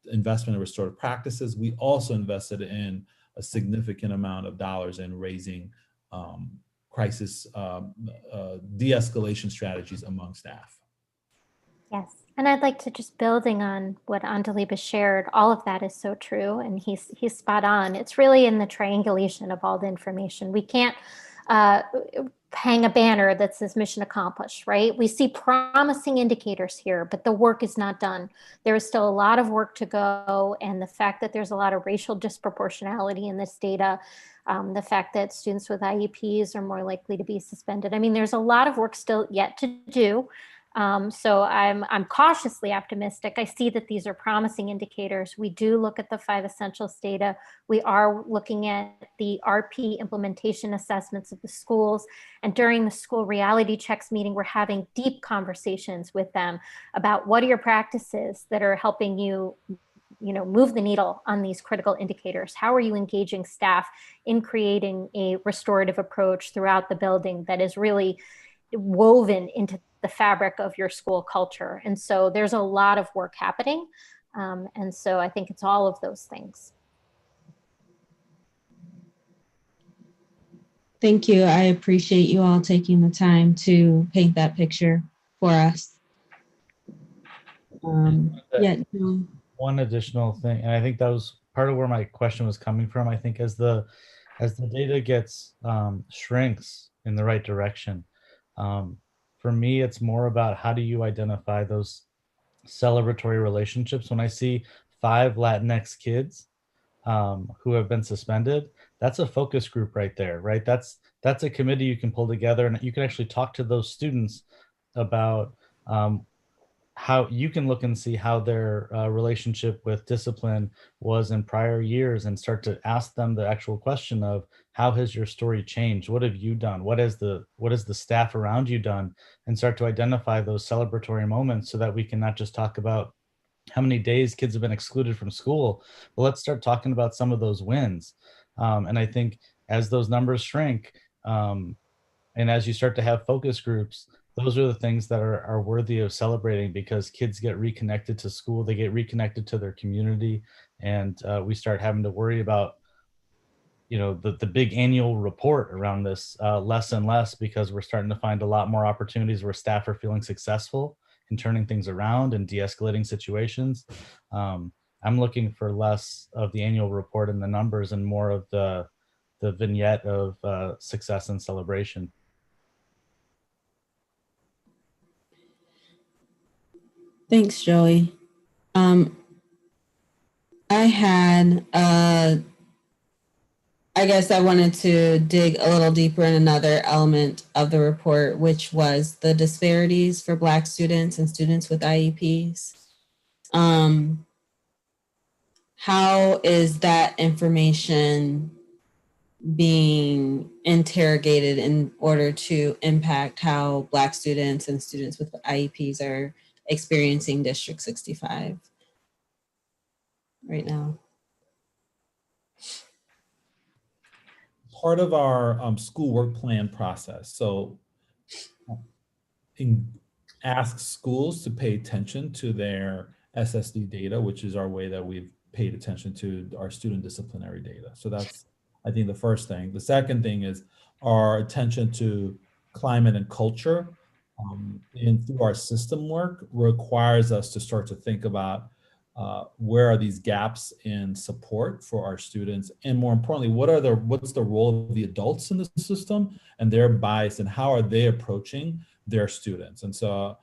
investment in restorative practices, we also invested in a significant amount of dollars in raising crisis de-escalation strategies among staff. Yes, and I'd like to just building on what Andaliba shared, all of that is so true, and he's spot on. It's really in the triangulation of all the information. We can't hang a banner that says mission accomplished, right? We see promising indicators here, but the work is not done. There is still a lot of work to go, and the fact that there's a lot of racial disproportionality in this data, the fact that students with IEPs are more likely to be suspended. I mean, there's a lot of work still yet to do. So I'm cautiously optimistic. I see that these are promising indicators. We do look at the 5 essentials data. We are looking at the RP implementation assessments of the schools. And during the school reality checks meeting, we're having deep conversations with them about what are your practices that are helping you move the needle on these critical indicators? How are you engaging staff in creating a restorative approach throughout the building that is really woven into the fabric of your school culture? And so there's a lot of work happening. And so I think it's all of those things. Thank you. I appreciate you all taking the time to paint that picture for us. One additional thing, and I think that was part of where my question was coming from. I think as the data gets shrinks in the right direction, for me, it's more about how do you identify those celebratory relationships. When I see 5 Latinx kids who have been suspended, that's a focus group right there, right? That's a committee you can pull together, and you can actually talk to those students about how you can look and see how their relationship with discipline was in prior years, and start to ask them the actual question of, how has your story changed? What have you done? What has the staff around you done? And start to identify those celebratory moments, so that we can not just talk about how many days kids have been excluded from school, but let's start talking about some of those wins. And I think as those numbers shrink, and as you start to have focus groups, those are the things that are worthy of celebrating, because kids get reconnected to school, they get reconnected to their community, and we start having to worry about the big annual report around this less and less, because we're starting to find a lot more opportunities where staff are feeling successful in turning things around and de-escalating situations. I'm looking for less of the annual report and the numbers, and more of the vignette of success and celebration. Thanks, Joey. I guess I wanted to dig a little deeper in another element of the report, which was the disparities for Black students and students with IEPs. How is that information being interrogated in order to impact how Black students and students with IEPs are experiencing District 65 right now? Part of our school work plan process. So ask schools to pay attention to their SSD data, which is our way that we've paid attention to our student disciplinary data. So that's, I think, the first thing. The second thing is our attention to climate and culture, and through our system work, requires us to start to think about where are these gaps in support for our students, and more importantly, what's the role of the adults in the system and their bias, and how are they approaching their students. And so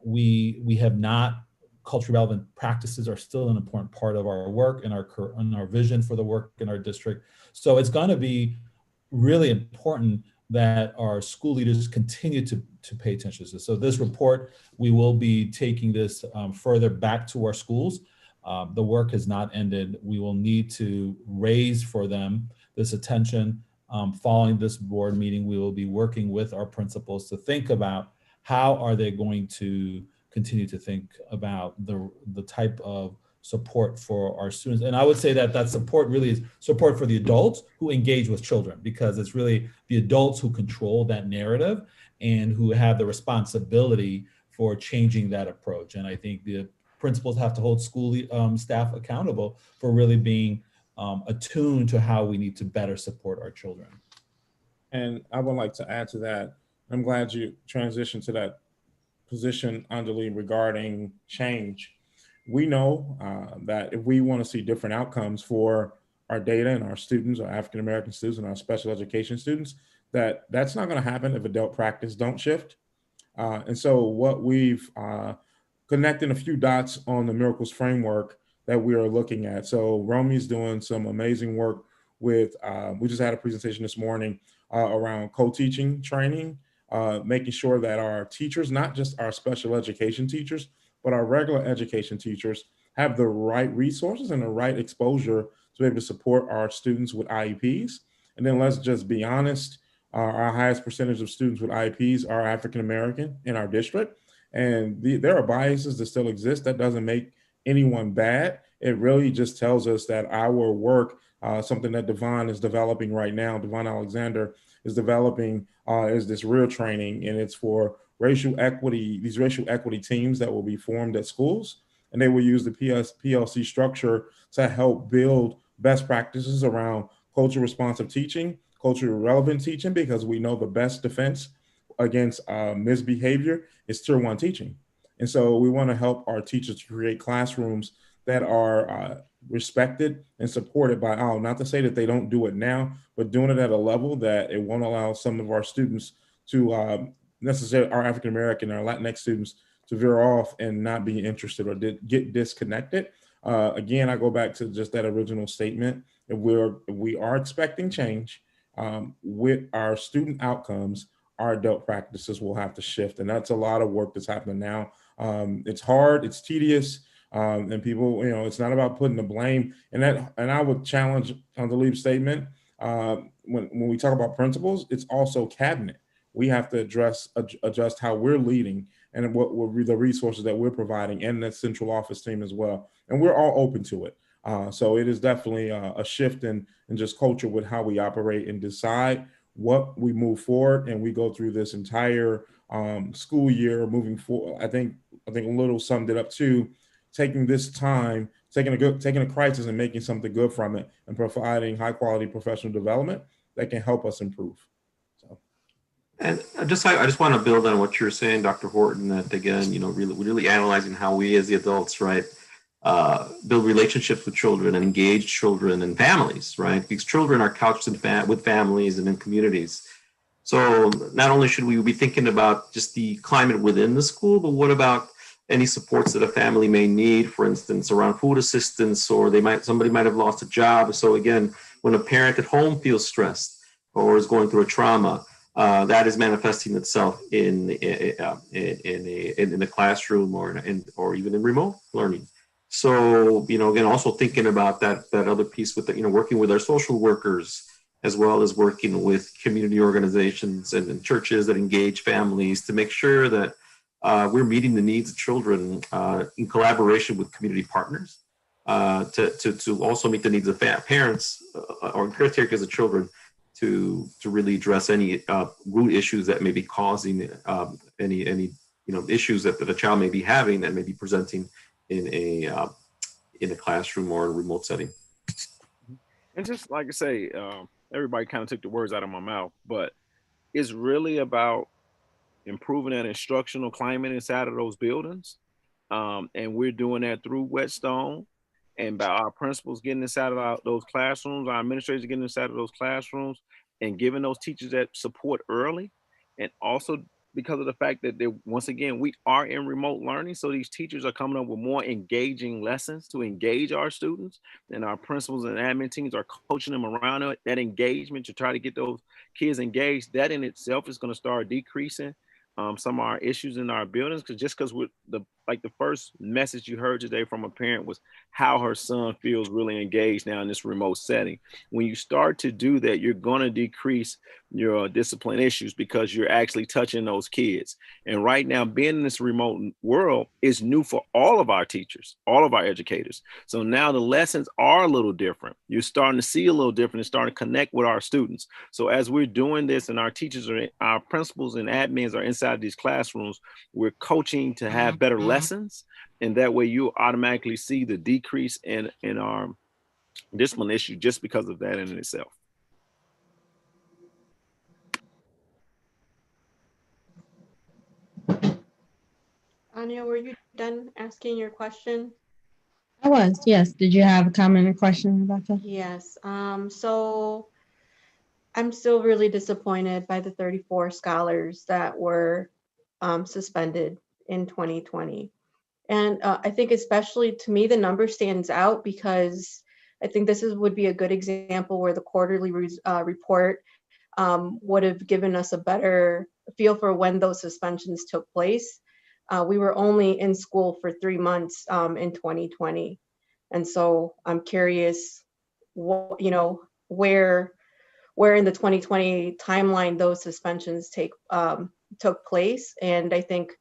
we have not, culturally relevant practices are still an important part of our work and our vision for the work in our district. So it's going to be really important that our school leaders continue to pay attention to this. So this report, we will be taking this further back to our schools. The work has not ended. We will need to raise for them this attention. Following this board meeting, we will be working with our principals to think about how are they going to continue to think about the type of support for our students. And I would say that support really is support for the adults who engage with children, because it's really the adults who control that narrative and who have the responsibility for changing that approach. And I think the principals have to hold school staff accountable for really being attuned to how we need to better support our children. And I would like to add to that. I'm glad you transitioned to that position, Anjali, regarding change. We know that if we want to see different outcomes for our data and our students, our African-American students and our special education students, that's not going to happen if adult practice don't shift. And so what we've connecting a few dots on the Miracles framework that we are looking at. So Romy's doing some amazing work with, we just had a presentation this morning around co-teaching training, making sure that our teachers, not just our special education teachers, but our regular education teachers have the right resources and the right exposure to be able to support our students with IEPs. And then let's just be honest, our highest percentage of students with IEPs are African-American in our district. And there are biases that still exist. That doesn't make anyone bad. it really just tells us that our work, something that Devon is developing right now, Devon Alexander is developing, is this real training, and it's for racial equity, these racial equity teams that will be formed at schools, and they will use the PLC structure to help build best practices around culture responsive teaching, culturally relevant teaching, because we know the best defense against misbehavior is tier 1 teaching. And so we want to help our teachers create classrooms that are respected and supported by all, not to say that they don't do it now, but doing it at a level that it won't allow some of our students to necessarily, our African-American, our Latinx students, to veer off and not be interested or get disconnected. Again, I go back to just that original statement. If we are expecting change with our student outcomes, our adult practices will have to shift. And that's a lot of work that's happening now. It's hard, it's tedious, and people, it's not about putting the blame. And I would challenge on the lead statement, when we talk about principals, it's also cabinet. We have to adjust how we're leading and what will be the resources that we're providing, and the central office team as well. And we're all open to it. So it is definitely a shift in just culture with how we operate and decide what we move forward. And we go through this entire school year moving forward. I think Little summed it up too, taking this time, taking a crisis and making something good from it, and providing high quality professional development that can help us improve. And I just want to build on what you're saying, Dr. Horton, that again, really analyzing how we as the adults, right, build relationships with children and engage children and families, right? Because children are couched with families and in communities. So not only should we be thinking about just the climate within the school, but what about any supports that a family may need, for instance, around food assistance, or somebody might have lost a job. So again, when a parent at home feels stressed or is going through a trauma, that is manifesting itself in the classroom or even in remote learning. So, again, also thinking about that other piece with working with our social workers, as well as working with community organizations and churches that engage families to make sure that we're meeting the needs of children in collaboration with community partners, to also meet the needs of parents or caretakers of children, to really address any root issues that may be causing any issues that a child may be having that may be presenting in a classroom or a remote setting. And just like I say, everybody kind of took the words out of my mouth, but it's really about improving that instructional climate inside of those buildings. And we're doing that through Whetstone, and by our principals getting inside of those classrooms, our administrators getting inside of those classrooms and giving those teachers that support early. And also because of the fact that once again, we are in remote learning. So these teachers are coming up with more engaging lessons to engage our students, and our principals and admin teams are coaching them around it. That engagement to try to get those kids engaged, that in itself is going to start decreasing some of our issues in our buildings. Because with the first message you heard today from a parent was how her son feels really engaged now in this remote setting. When you start to do that, you're going to decrease your discipline issues because you're actually touching those kids. And right now, being in this remote world is new for all of our teachers, all of our educators. So now the lessons are a little different. You're starting to see a little different and starting to connect with our students. So as we're doing this and our teachers our principals and admins are inside these classrooms, we're coaching to have better lessons. And that way you automatically see the decrease in our discipline issue just because of that in itself. Anya, were you done asking your question? I was, yes. Did you have a comment or question, Rebecca? Yes. So I'm still really disappointed by the 34 scholars that were suspended in 2020. And I think especially to me, the number stands out because I think this would be a good example where the quarterly report would have given us a better feel for when those suspensions took place. We were only in school for 3 months in 2020. And so I'm curious, where in the 2020 timeline those suspensions took place. And I think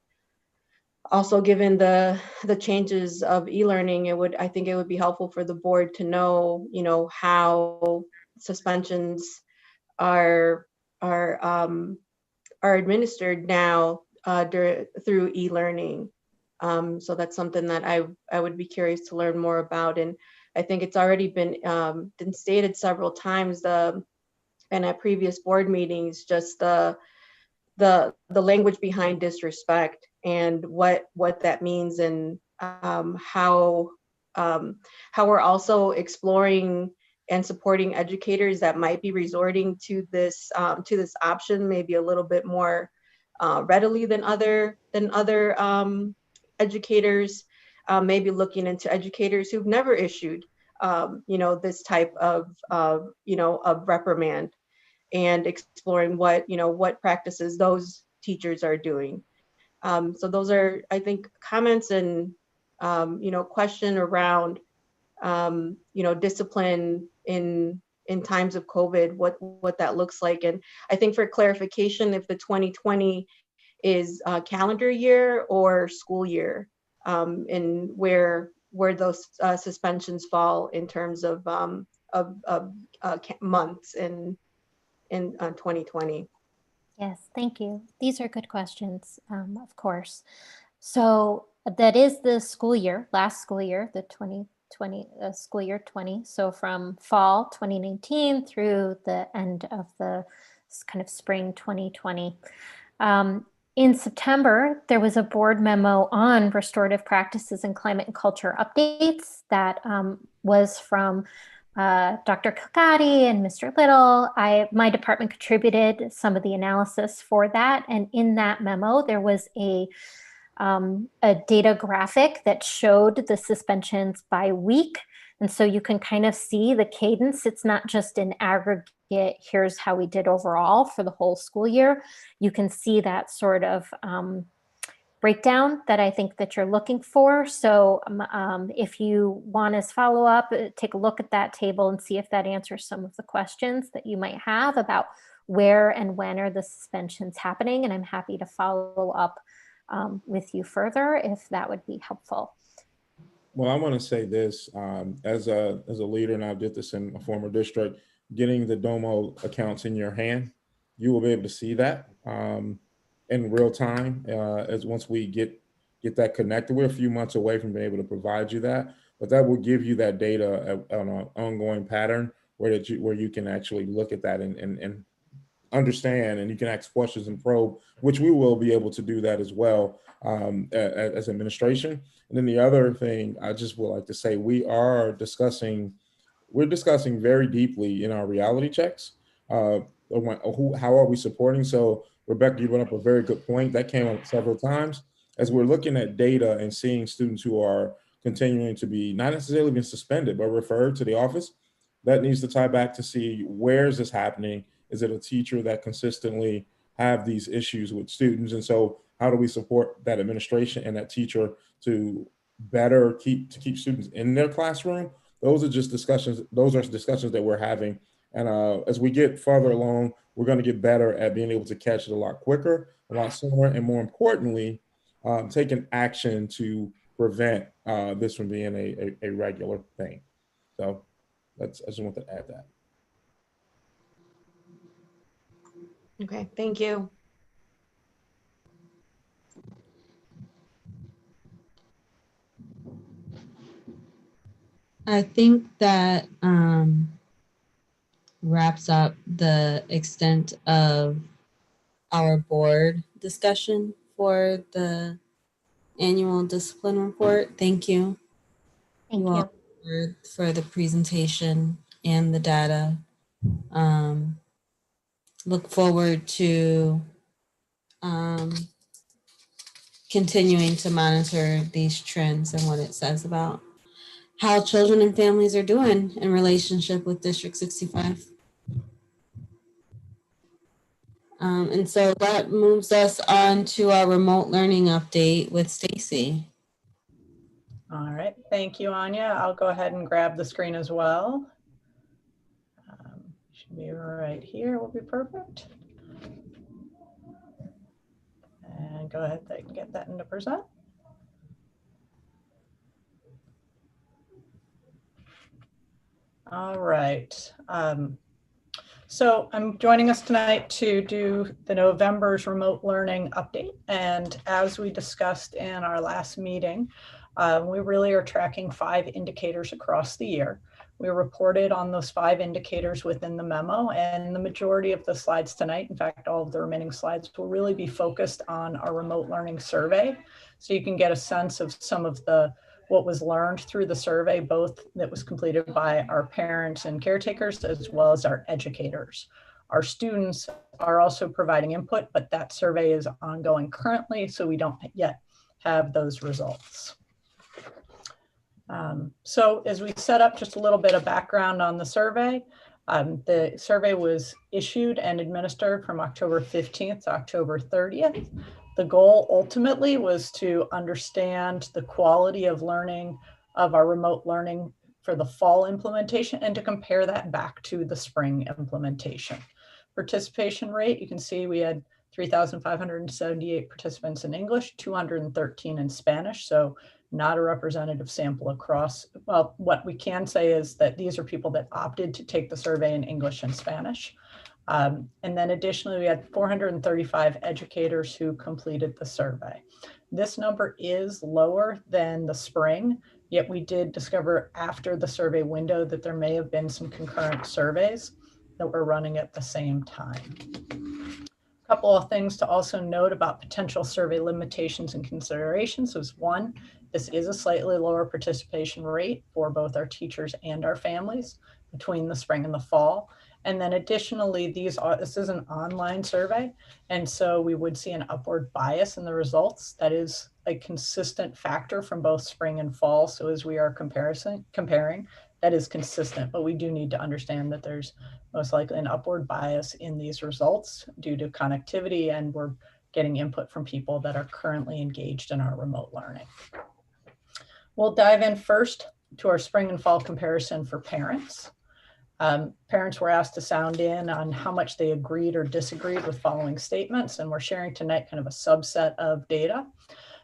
Also, given the changes of e-learning, I think it would be helpful for the board to know, how suspensions are administered now through e-learning. So that's something that I would be curious to learn more about. And I think it's already been stated several times and at previous board meetings, just the language behind disrespect and what that means, and how we're also exploring and supporting educators that might be resorting to this option maybe a little bit more readily than other educators, maybe looking into educators who've never issued this type of reprimand, and exploring what practices those teachers are doing. So those are, I think, comments and question around discipline in times of COVID, what that looks like. And I think for clarification, if the 2020 is calendar year or school year, and where those suspensions fall in terms of months in 2020. Yes, thank you. These are good questions, of course. So that is the school year, last school year, the 2020 school year 20. So from fall 2019 through the end of the kind of spring 2020. In September, there was a board memo on restorative practices and climate and culture updates that was from Dr. Kilgatti and Mr. Little. My department contributed some of the analysis for that. And in that memo, there was a data graphic that showed the suspensions by week. And so you can kind of see the cadence. It's not just an aggregate, here's how we did overall for the whole school year. You can see that sort of breakdown that I think that you're looking for. So if you want to follow up, take a look at that table and see if that answers some of the questions that you might have about where and when are the suspensions happening. And I'm happy to follow up with you further if that would be helpful. Well, I want to say this, as a leader, and I did this in a former district, getting the Domo accounts in your hand, you will be able to see that in real time. As once we get that connected, we're a few months away from being able to provide you that, but that will give you that data on an ongoing pattern where you can actually look at that and understand, and you can ask questions and probe, which we will be able to do that as well as administration. And then the other thing I just would like to say, we're discussing very deeply in our reality checks. How are we supporting? So Rebecca, you brought up a very good point that came up several times as we're looking at data and seeing students who are continuing to be not necessarily being suspended, but referred to the office. That needs to tie back to see where is this happening? Is it a teacher that consistently have these issues with students? And so how do we support that administration and that teacher to better keep students in their classroom? Those are just discussions. Those are discussions that we're having. And as we get farther along, we're going to get better at being able to catch it a lot quicker, a lot sooner, and more importantly, taking action to prevent this from being a regular thing. So I just want to add that. Okay, thank you. I think that wraps up the extent of our board discussion for the annual discipline report. Thank you. Thank you. For the presentation and the data. Look forward to continuing to monitor these trends and what it says about how children and families are doing in relationship with District 65. And so that moves us on to our remote learning update with Stacy. All right, thank you, Anya. I'll go ahead and grab the screen as well. Should be right here, will be perfect. And go ahead and get that into present. All right. So I'm joining us tonight to do the November's remote learning update. And as we discussed in our last meeting, we really are tracking 5 indicators across the year. We reported on those 5 indicators within the memo, and the majority of the slides tonight, in fact, all of the remaining slides, will really be focused on our remote learning survey. So you can get a sense of some of what was learned through the survey, both that was completed by our parents and caretakers, as well as our educators. Our students are also providing input, but that survey is ongoing currently, so we don't yet have those results. So as we set up just a little bit of background on the survey was issued and administered from October 15th to October 30th. The goal ultimately was to understand the quality of learning of our remote learning for the fall implementation and to compare that back to the spring implementation. Participation rate, you can see we had 3,578 participants in English, 213 in Spanish. So not a representative sample across. Well, what we can say is that these are people that opted to take the survey in English and Spanish. And then additionally, we had 435 educators who completed the survey. This number is lower than the spring, yet we did discover after the survey window that there may have been some concurrent surveys that were running at the same time. A couple of things to also note about potential survey limitations and considerations was one, this is a slightly lower participation rate for both our teachers and our families between the spring and the fall. And then additionally, this is an online survey. And so we would see an upward bias in the results. That is a consistent factor from both spring and fall. So as we are comparing, that is consistent, but we do need to understand that there's most likely an upward bias in these results due to connectivity, and we're getting input from people that are currently engaged in our remote learning. We'll dive in first to our spring and fall comparison for parents. Parents were asked to sound in on how much they agreed or disagreed with following statements, and we're sharing tonight kind of a subset of data.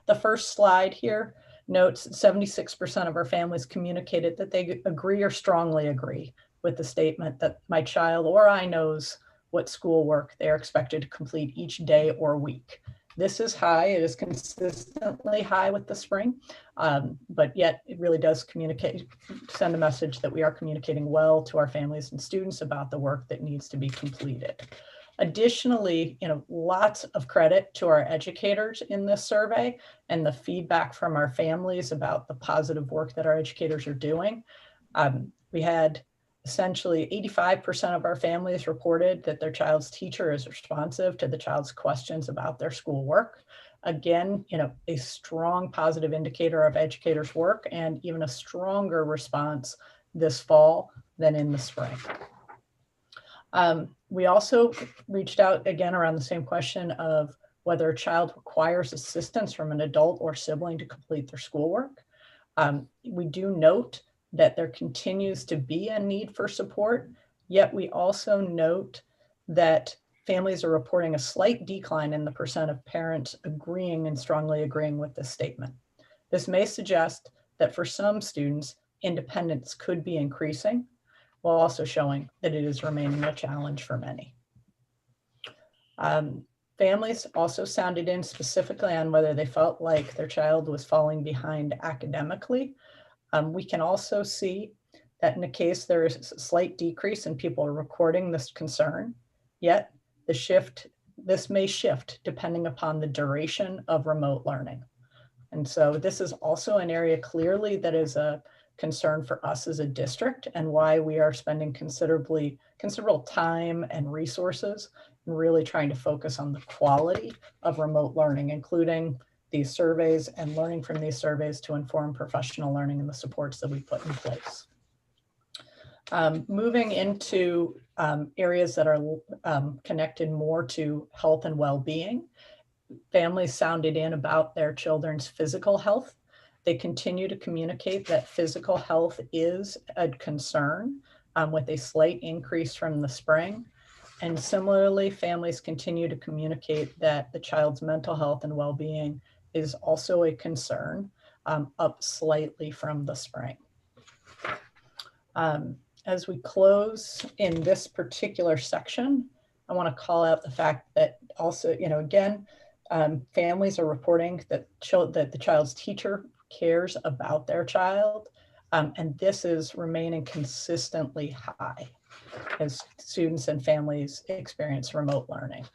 The first slide here notes 76% of our families communicated that they agree or strongly agree with the statement that my child or I knows what schoolwork they are expected to complete each day or week. This is high. It is consistently high with the spring, but yet it really does send a message that we are communicating well to our families and students about the work that needs to be completed. Additionally, lots of credit to our educators in this survey and the feedback from our families about the positive work that our educators are doing. We had essentially 85% of our families reported that their child's teacher is responsive to the child's questions about their schoolwork. Again, a strong positive indicator of educators' work and even a stronger response this fall than in the spring. We also reached out again around the same question of whether a child requires assistance from an adult or sibling to complete their schoolwork. We do note that there continues to be a need for support, yet we also note that families are reporting a slight decline in the percent of parents agreeing and strongly agreeing with this statement. This may suggest that for some students, independence could be increasing, while also showing that it is remaining a challenge for many. Families also sounded in specifically on whether they felt like their child was falling behind academically. We can also see that in a case there is a slight decrease and people are recording this concern, yet this may shift depending upon the duration of remote learning. And so this is also an area clearly that is a concern for us as a district and why we are spending considerable time and resources and really trying to focus on the quality of remote learning, including these surveys and learning from these surveys to inform professional learning and the supports that we put in place. Moving into areas that are connected more to health and well-being, families sounded in about their children's physical health. They continue to communicate that physical health is a concern with a slight increase from the spring. And similarly, families continue to communicate that the child's mental health and well-being is also a concern, up slightly from the spring. As we close in this particular section, I want to call out the fact that also, you know, again, families are reporting that the child's teacher cares about their child, and this is remaining consistently high as students and families experience remote learning.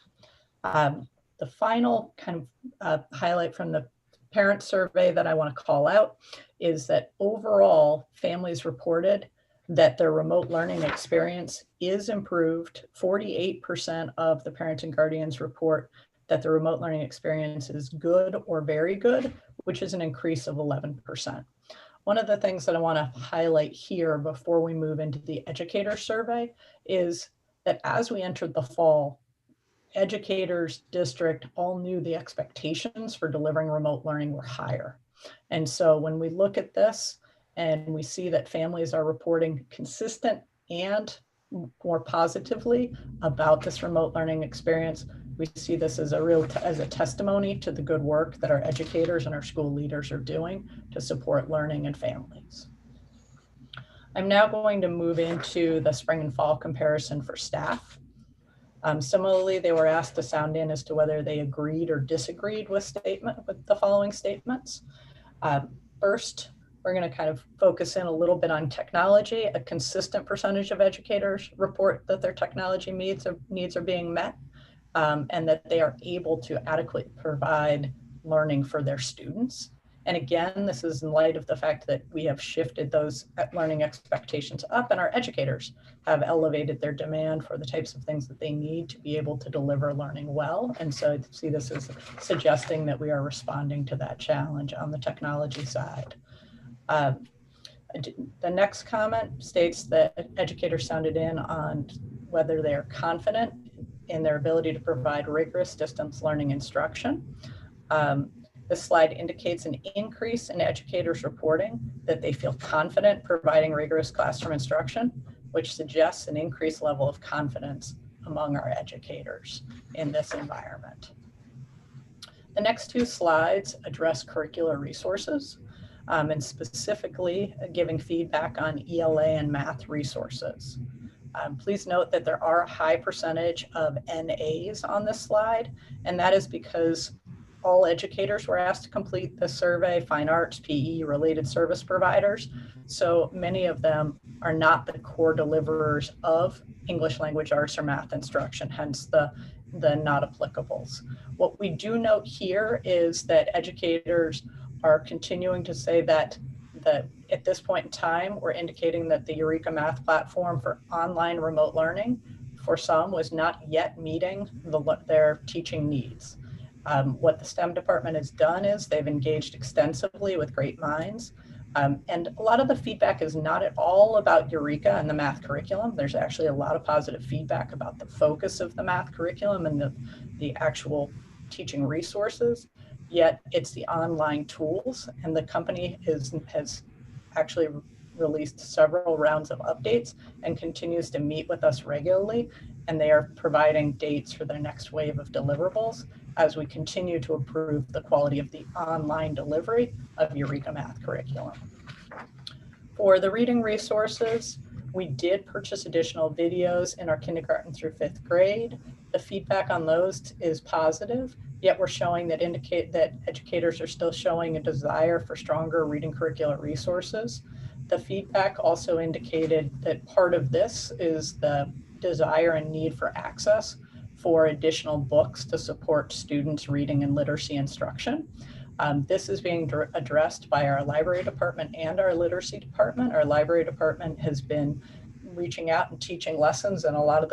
The final kind of highlight from the parent survey that I want to call out is that overall families reported that their remote learning experience is improved. 48% of the parents and guardians report that the remote learning experience is good or very good, which is an increase of 11%. One of the things that I want to highlight here before we move into the educator survey is that as we entered the fall, educators, district all knew the expectations for delivering remote learning were higher. And so when we look at this and we see that families are reporting consistent and more positively about this remote learning experience, we see this as a testimony to the good work that our educators and our school leaders are doing to support learning and families. I'm now going to move into the spring and fall comparison for staff. Similarly, they were asked to sound in as to whether they agreed or disagreed with the following statements. First, we're going to kind of focus in a little bit on technology. A consistent percentage of educators report that their technology needs are being met, and that they are able to adequately provide learning for their students. And again, this is in light of the fact that we have shifted those learning expectations up, and our educators have elevated their demand for the types of things that they need to be able to deliver learning well. And so I see this as suggesting that we are responding to that challenge on the technology side. The next comment states that educators sounded in on whether they are confident in their ability to provide rigorous distance learning instruction. This slide indicates an increase in educators reporting that they feel confident providing rigorous classroom instruction, which suggests an increased level of confidence among our educators in this environment. The next two slides address curricular resources, and specifically giving feedback on ELA and math resources. Please note that there are a high percentage of NAs on this slide, and that is because all educators were asked to complete the survey, fine arts, PE, related service providers. So many of them are not the core deliverers of English language arts or math instruction, hence the not applicables. What we do note here is that educators are continuing to say that at this point in time, we're indicating that the Eureka Math platform for online remote learning for some was not yet meeting their teaching needs. What the STEM department has done is they've engaged extensively with great minds. And a lot of the feedback is not at all about Eureka and the math curriculum. There's actually a lot of positive feedback about the focus of the math curriculum and the actual teaching resources. Yet it's the online tools, and the company has actually released several rounds of updates and continues to meet with us regularly. And they are providing dates for their next wave of deliverables as we continue to improve the quality of the online delivery of Eureka Math curriculum. For the reading resources, we did purchase additional videos in our kindergarten through 5th grade. The feedback on those is positive, yet we're showing that educators are still showing a desire for stronger reading curricular resources. The feedback also indicated that part of this is the desire and need for access for additional books to support students' reading and literacy instruction. This is being addressed by our library department and our literacy department. Our library department has been reaching out and teaching lessons in all of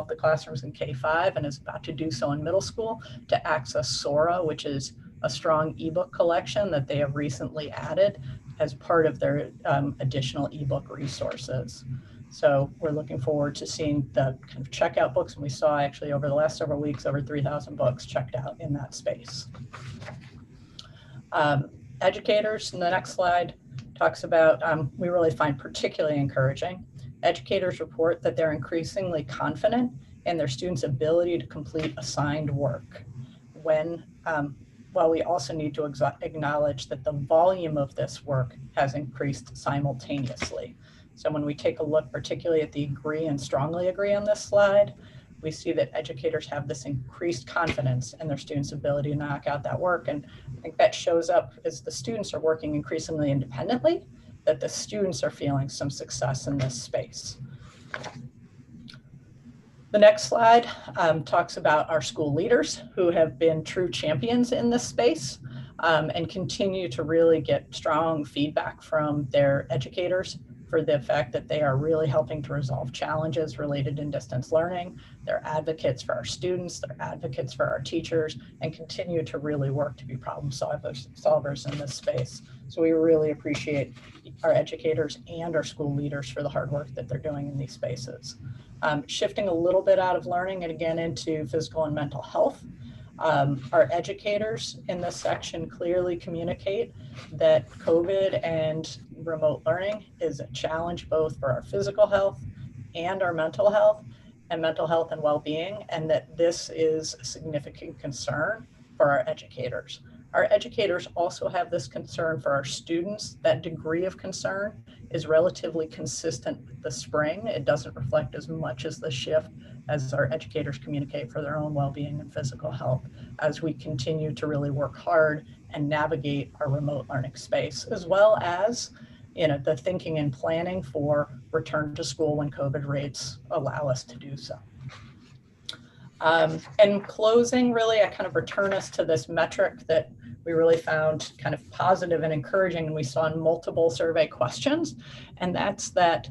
the classrooms in K-5 and is about to do so in middle school to access Sora, which is a strong ebook collection that they have recently added as part of their additional ebook resources. So we're looking forward to seeing the kind of checkout books, and we saw actually over the last several weeks over 3,000 books checked out in that space. Educators, in the next slide, talks about, we really find particularly encouraging. Educators report that they're increasingly confident in their students' ability to complete assigned work. While we also need to acknowledge that the volume of this work has increased simultaneously. So when we take a look particularly at the agree and strongly agree on this slide, we see that educators have this increased confidence in their students' ability to knock out that work. And I think that shows up as the students are working increasingly independently, that the students are feeling some success in this space. The next slide talks about our school leaders who have been true champions in this space and continue to really get strong feedback from their educators for the fact that they are really helping to resolve challenges related in distance learning. They're advocates for our students, they're advocates for our teachers, and continue to really work to be problem solvers in this space. So we really appreciate our educators and our school leaders for the hard work that they're doing in these spaces. Shifting a little bit out of learning and again into physical and mental health. Our educators in this section clearly communicate that COVID and remote learning is a challenge both for our physical health and our mental health and well-being, and that this is a significant concern for our educators. Our educators also have this concern for our students. That degree of concern is relatively consistent with the spring. It doesn't reflect as much as the shift as our educators communicate for their own well-being and physical health as we continue to really work hard and navigate our remote learning space, as well as the thinking and planning for return to school when COVID rates allow us to do so. And closing, really, I kind of return us to this metric that we really found kind of positive and encouraging, and we saw in multiple survey questions, and that's that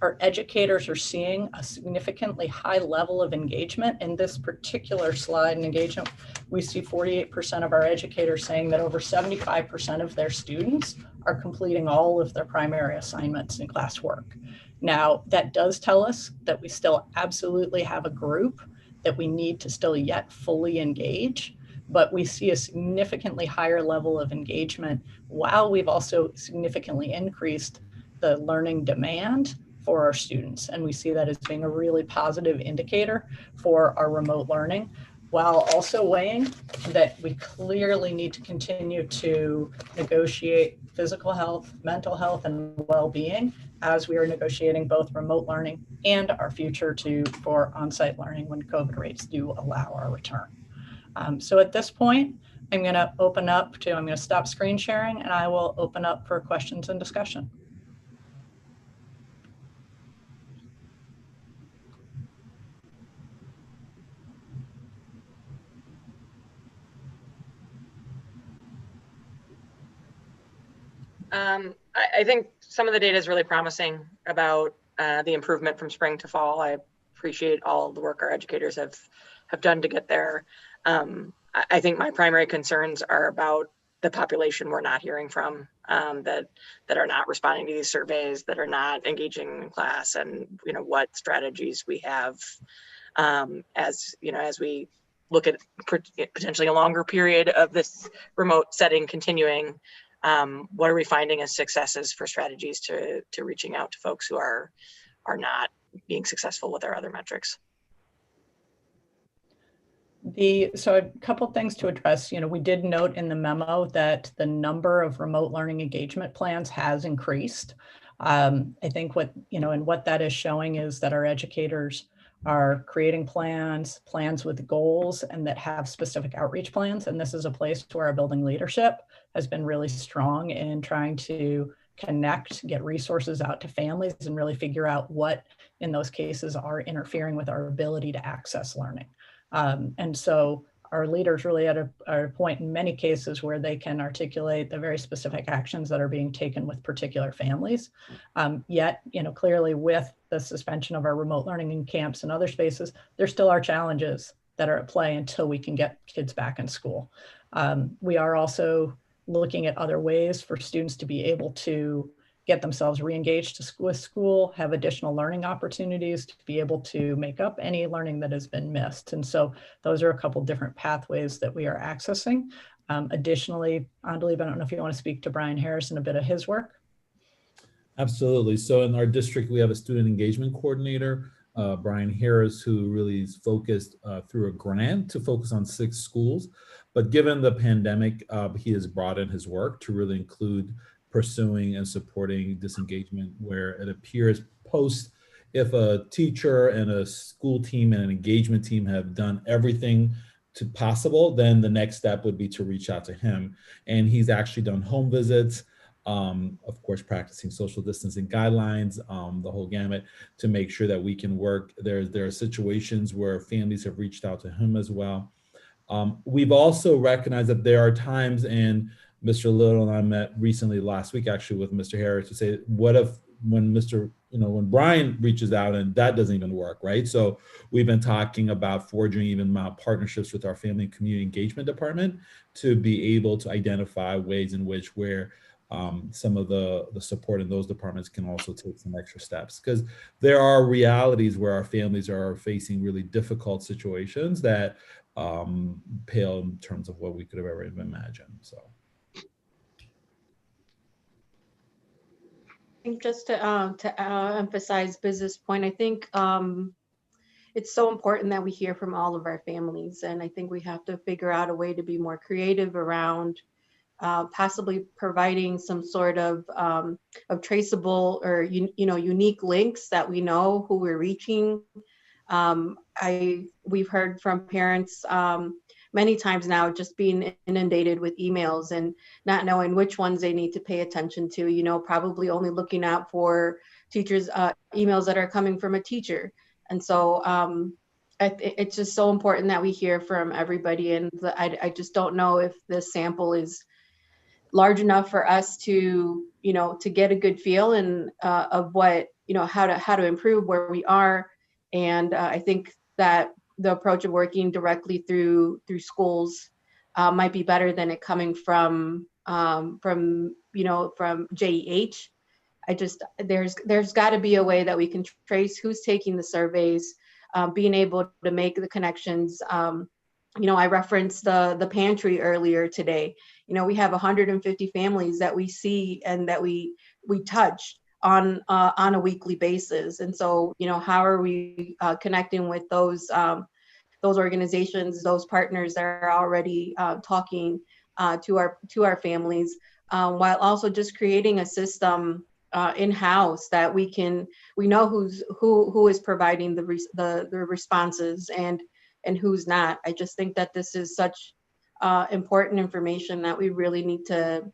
our educators are seeing a significantly high level of engagement. In this particular slide in engagement, we see 48% of our educators saying that over 75% of their students are completing all of their primary assignments and classwork. Now, that does tell us that we still absolutely have a group that we need to still yet fully engage, but we see a significantly higher level of engagement while we've also significantly increased the learning demand for our students. And we see that as being a really positive indicator for our remote learning, while also weighing that we clearly need to continue to negotiate physical health, mental health, and well-being as we are negotiating both remote learning and our future for on-site learning when COVID rates do allow our return. So at this point, I'm going to stop screen sharing and I will open up for questions and discussion. I think some of the data is really promising about the improvement from spring to fall. I appreciate all of the work our educators have done to get there. I think my primary concerns are about the population we're not hearing from, that are not responding to these surveys, that are not engaging in class, and what strategies we have as we look at potentially a longer period of this remote setting continuing. What are we finding as successes for strategies to reaching out to folks who are not being successful with our other metrics? So a couple things to address. We did note in the memo that the number of remote learning engagement plans has increased. I think what that is showing is that our educators are creating plans with goals, and that have specific outreach plans. And this is a place where our building leadership has been really strong in trying to connect, get resources out to families, and really figure out what in those cases are interfering with our ability to access learning. And so our leaders really at a point in many cases where they can articulate the very specific actions that are being taken with particular families. Yet, clearly with the suspension of our remote learning in camps and other spaces, there still are challenges that are at play until we can get kids back in school. We are also looking at other ways for students to be able to get themselves re-engaged with school, have additional learning opportunities to be able to make up any learning that has been missed. And so those are a couple different pathways that we are accessing. Additionally, Andalib, I don't know if you want to speak to Brian Harris and a bit of his work. Absolutely. So in our district, we have a student engagement coordinator, Brian Harris, who really is focused through a grant to focus on 6 schools. But given the pandemic, he has broadened his work to really include pursuing and supporting disengagement where it appears if a teacher and a school team and an engagement team have done everything possible, then the next step would be to reach out to him. And he's actually done home visits, of course, practicing social distancing guidelines, the whole gamut, to make sure that we can work. There are situations where families have reached out to him as well. We've also recognized that there are times, and Mr. Little and I met recently last week actually with Mr. Harris to say, what if when when Brian reaches out and that doesn't even work, right? So we've been talking about forging even partnerships with our family and community engagement department to be able to identify ways in which some of the support in those departments can also take some extra steps, because there are realities where our families are facing really difficult situations that pale in terms of what we could have ever even imagined. So. I think just to emphasize Biz's point, I think it's so important that we hear from all of our families, and I think we have to figure out a way to be more creative around possibly providing some sort of traceable or unique links that we know who we're reaching. We've heard from parents many times now just being inundated with emails and not knowing which ones they need to pay attention to, probably only looking out for teachers' emails that are coming from a teacher. And so it's just so important that we hear from everybody. And I just don't know if the sample is large enough for us to get a good feel and of what, how to improve where we are. And I think that the approach of working directly through schools might be better than it coming from JEH. There's got to be a way that we can trace who's taking the surveys, being able to make the connections. I referenced the pantry earlier today. We have 150 families that we see and that we touch on a weekly basis. And so, how are we connecting with those organizations, those partners that are already talking to our families, while also just creating a system in-house that we know who is providing the responses and who's not. I just think that this is such important information that we really need to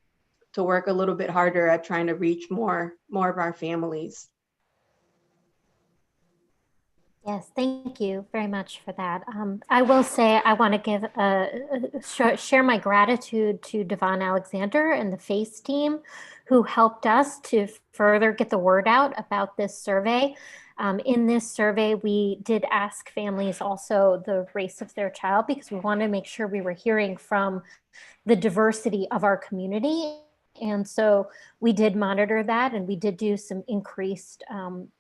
work a little bit harder at trying to reach more of our families. Yes, thank you very much for that. I will say I want to share my gratitude to Devon Alexander and the FACE team who helped us to further get the word out about this survey. In this survey, we did ask families also the race of their child because we wanted to make sure we were hearing from the diversity of our community. And so we did monitor that, and we did do some increased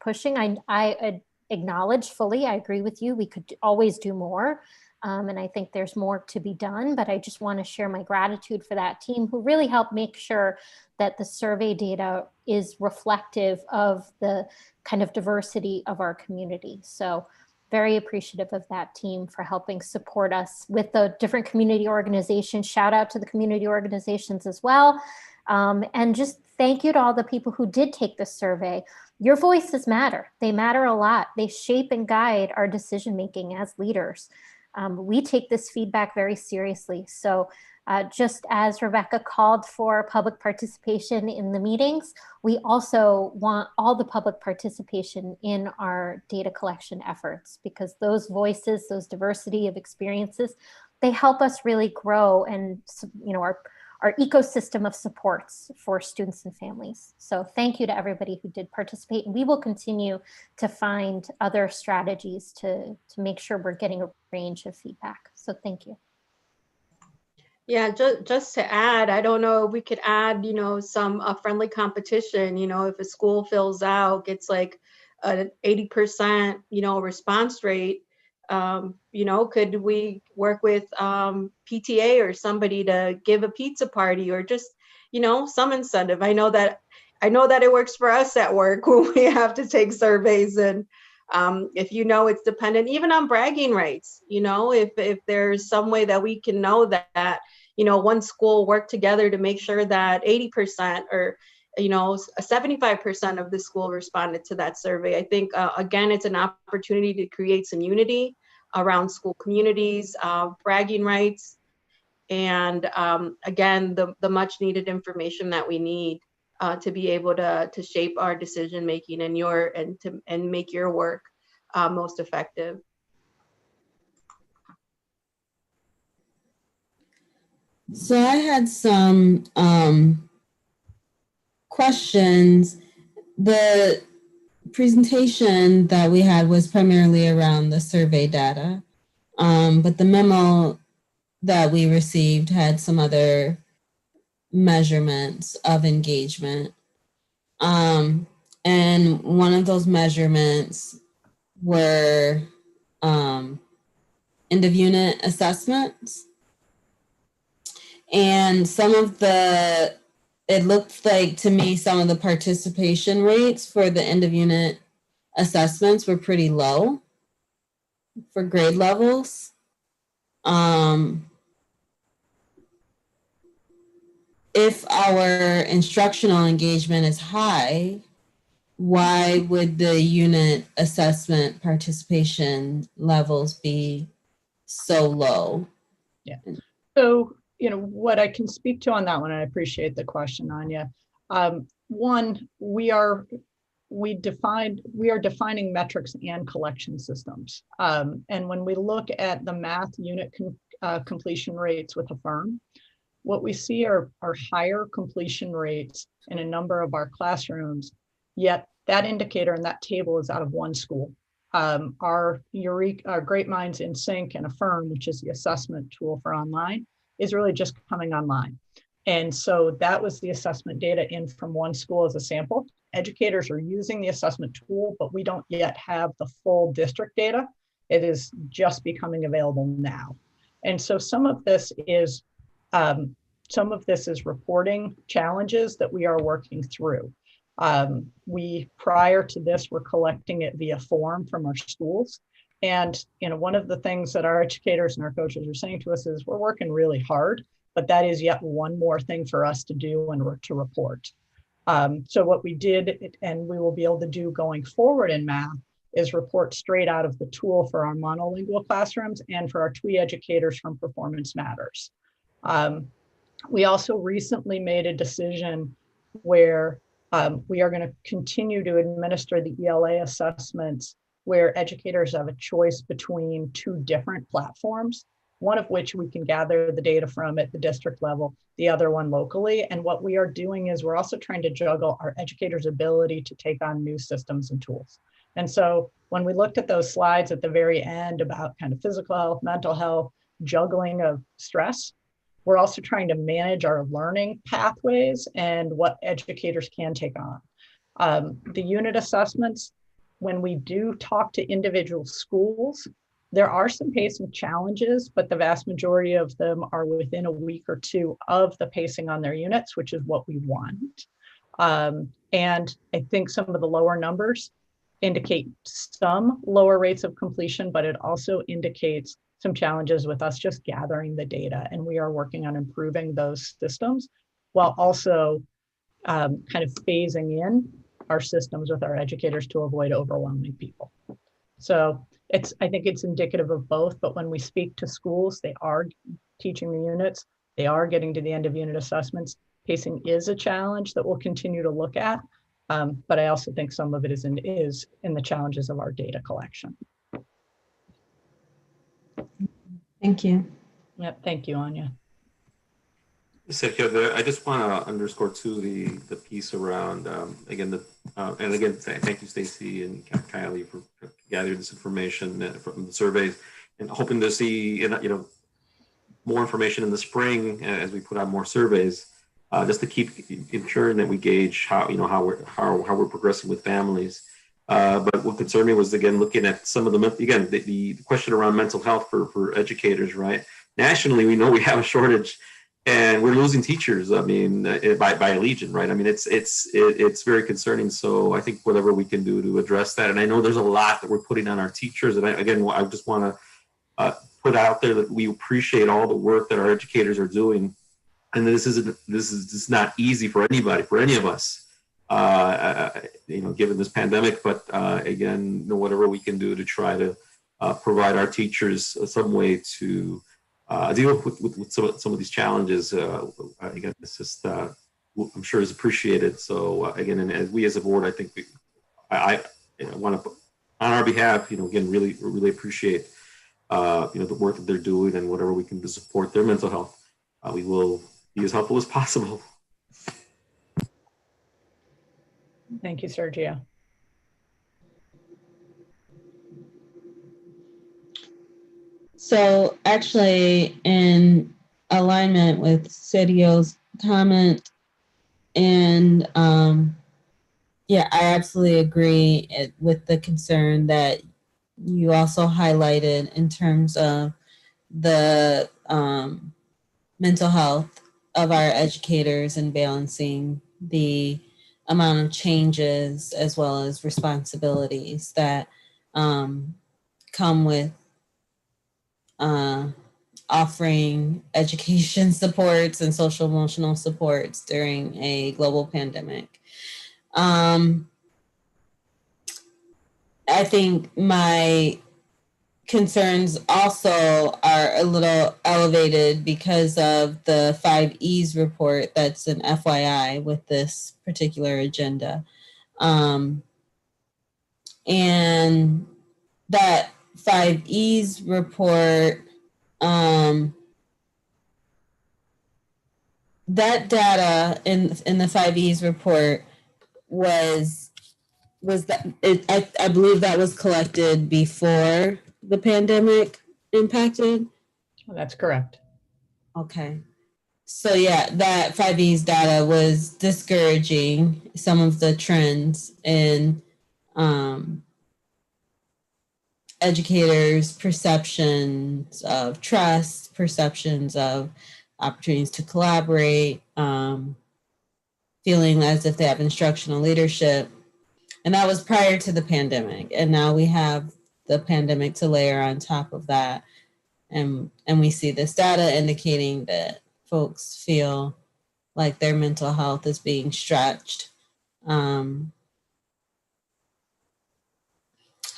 pushing. I acknowledge fully, I agree with you, we could always do more. And I think there's more to be done, but I just want to share my gratitude for that team who really helped make sure that the survey data is reflective of the kind of diversity of our community. So very appreciative of that team for helping support us with the different community organizations. Shout out to the community organizations as well. And just thank you to all the people who did take this survey. Your voices matter. They matter a lot. They shape and guide our decision-making as leaders. We take this feedback very seriously. So just as Rebecca called for public participation in the meetings, we also want all the public participation in our data collection efforts, because those voices, those diversity of experiences, they help us really grow and, our ecosystem of supports for students and families. So thank you to everybody who did participate. And we will continue to find other strategies to make sure we're getting a range of feedback. So thank you. Yeah, just to add, I don't know if we could add, some friendly competition, if a school fills out, gets like an 80%, response rate, could we work with PTA or somebody to give a pizza party or just, some incentive. I know that it works for us at work when we have to take surveys, and if it's dependent even on bragging rights, if there's some way that we can know that, one school worked together to make sure that 80% or 75% of the school responded to that survey. I think, again, it's an opportunity to create some unity around school communities, bragging rights, and again, the much needed information that we need to be able to shape our decision making and make your work most effective. So I had some questions. The presentation that we had was primarily around the survey data, but the memo that we received had some other measurements of engagement. And one of those measurements were end of unit assessments. And it looked like to me some of the participation rates for the end of unit assessments were pretty low for grade levels. If our instructional engagement is high, why would the unit assessment participation levels be so low? Yeah. So, what I can speak to on that one, and I appreciate the question, Anya. One, we are defining metrics and collection systems. And when we look at the math unit completion rates with a firm, what we see are higher completion rates in a number of our classrooms, yet that indicator in that table is out of one school. Our Great Minds in Sync and Affirm, which is the assessment tool for online, is really just coming online. And so that was the assessment data in from one school as a sample. Educators are using the assessment tool, but we don't yet have the full district data. It is just becoming available now. And so some of this is reporting challenges that we are working through. We, prior to this, were collecting it via form from our schools. And one of the things that our educators and our coaches are saying to us is we're working really hard, but that is yet one more thing for us to do and to report. So what we did, and we will be able to do going forward in math, is report straight out of the tool for our monolingual classrooms and for our TWE educators from Performance Matters. We also recently made a decision where we are going to continue to administer the ELA assessments where educators have a choice between two different platforms, one of which we can gather the data from at the district level, the other one locally. And what we are doing is we're also trying to juggle our educators' ability to take on new systems and tools. And so when we looked at those slides at the very end about kind of physical health, mental health, juggling of stress, we're also trying to manage our learning pathways and what educators can take on. The unit assessments, when we do talk to individual schools, there are some pacing challenges, but the vast majority of them are within a week or two of the pacing on their units, which is what we want. And I think some of the lower numbers indicate some lower rates of completion, but it also indicates some challenges with us just gathering the data. And we are working on improving those systems while also kind of phasing in our systems with our educators to avoid overwhelming people. So I think it's indicative of both, but when we speak to schools, they are teaching the units, they are getting to the end of unit assessments. Pacing is a challenge that we'll continue to look at, but I also think some of it is in the challenges of our data collection. Thank you. Yep, thank you, Anya. Sergio, I just want to underscore too the piece around again and again thank you Stacy and Kylie for gathering this information from the surveys and hoping to see more information in the spring as we put out more surveys just to keep ensuring that we gauge how we're progressing with families. But what concerned me was again looking at some of the question around mental health for educators, right? Nationally, we know we have a shortage. And we're losing teachers. I mean, by a legion, right? I mean, it's very concerning. So I think whatever we can do to address that, and I know there's a lot that we're putting on our teachers. And I just want to put out there that we appreciate all the work that our educators are doing, and this is just not easy for anybody, for any of us, given this pandemic. But again, whatever we can do to try to provide our teachers some way to deal with some of these challenges, again, it's just I'm sure is appreciated. So again, and as we as a board, I think I want to, on our behalf, again, really appreciate the work that they're doing, and whatever we can to support their mental health, we will be as helpful as possible. Thank you, Sergio. So actually, in alignment with Sergio's comment, and yeah, I absolutely agree with the concern that you also highlighted in terms of the mental health of our educators and balancing the amount of changes as well as responsibilities that come with offering education supports and social emotional supports during a global pandemic. I think my concerns also are a little elevated because of the 5 E's report that's an FYI with this particular agenda. And that 5 E's report, that data in the 5 E's report was that I believe that was collected before the pandemic impacted. That's correct. Okay. So yeah, that 5 E's data was discouraging some of the trends in educators' perceptions of trust, perceptions of opportunities to collaborate, feeling as if they have instructional leadership. And that was prior to the pandemic. And now we have the pandemic to layer on top of that. And we see this data indicating that folks feel like their mental health is being stretched.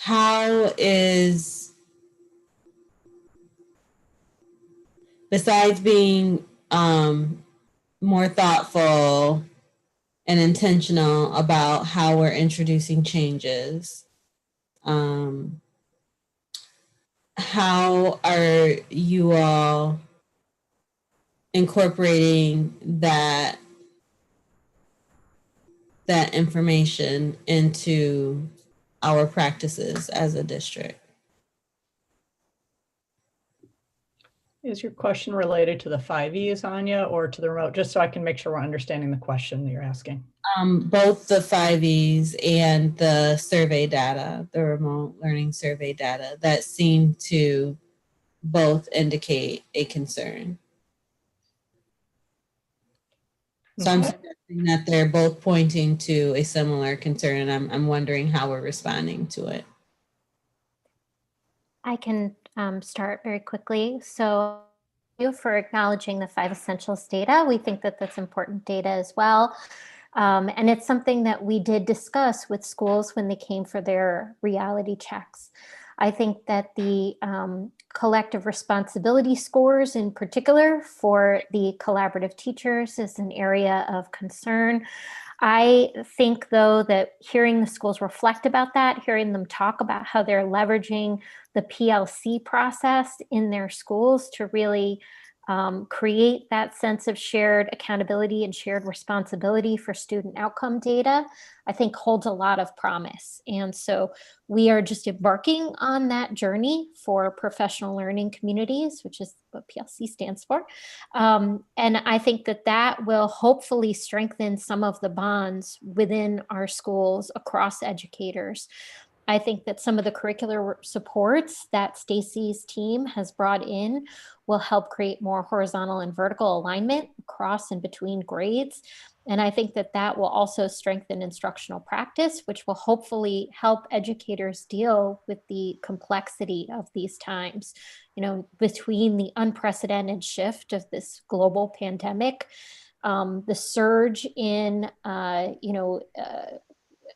How is, besides being more thoughtful and intentional about how we're introducing changes, how are you all incorporating that information into our practices as a district? Is your question related to the 5 E's, Anya, or to the remote, just so I can make sure we're understanding the question that you're asking? Both the 5 E's and the survey data, the remote learning survey data, that seem to both indicate a concern. So I'm suggesting that they're both pointing to a similar concern, and I'm wondering how we're responding to it. I can start very quickly. So thank you for acknowledging the 5 essentials data. We think that that's important data as well. And it's something that we did discuss with schools when they came for their reality checks. I think that the collective responsibility scores in particular for the collaborative teachers is an area of concern. I think, though, that hearing the schools reflect about that, hearing them talk about how they're leveraging the PLC process in their schools to really create that sense of shared accountability and shared responsibility for student outcome data, I think holds a lot of promise. And so we are just embarking on that journey for professional learning communities, which is what PLC stands for. And I think that that will hopefully strengthen some of the bonds within our schools across educators. I think that some of the curricular supports that Stacy's team has brought in will help create more horizontal and vertical alignment across and between grades. And I think that that will also strengthen instructional practice, which will hopefully help educators deal with the complexity of these times, you know, between the unprecedented shift of this global pandemic, the surge in,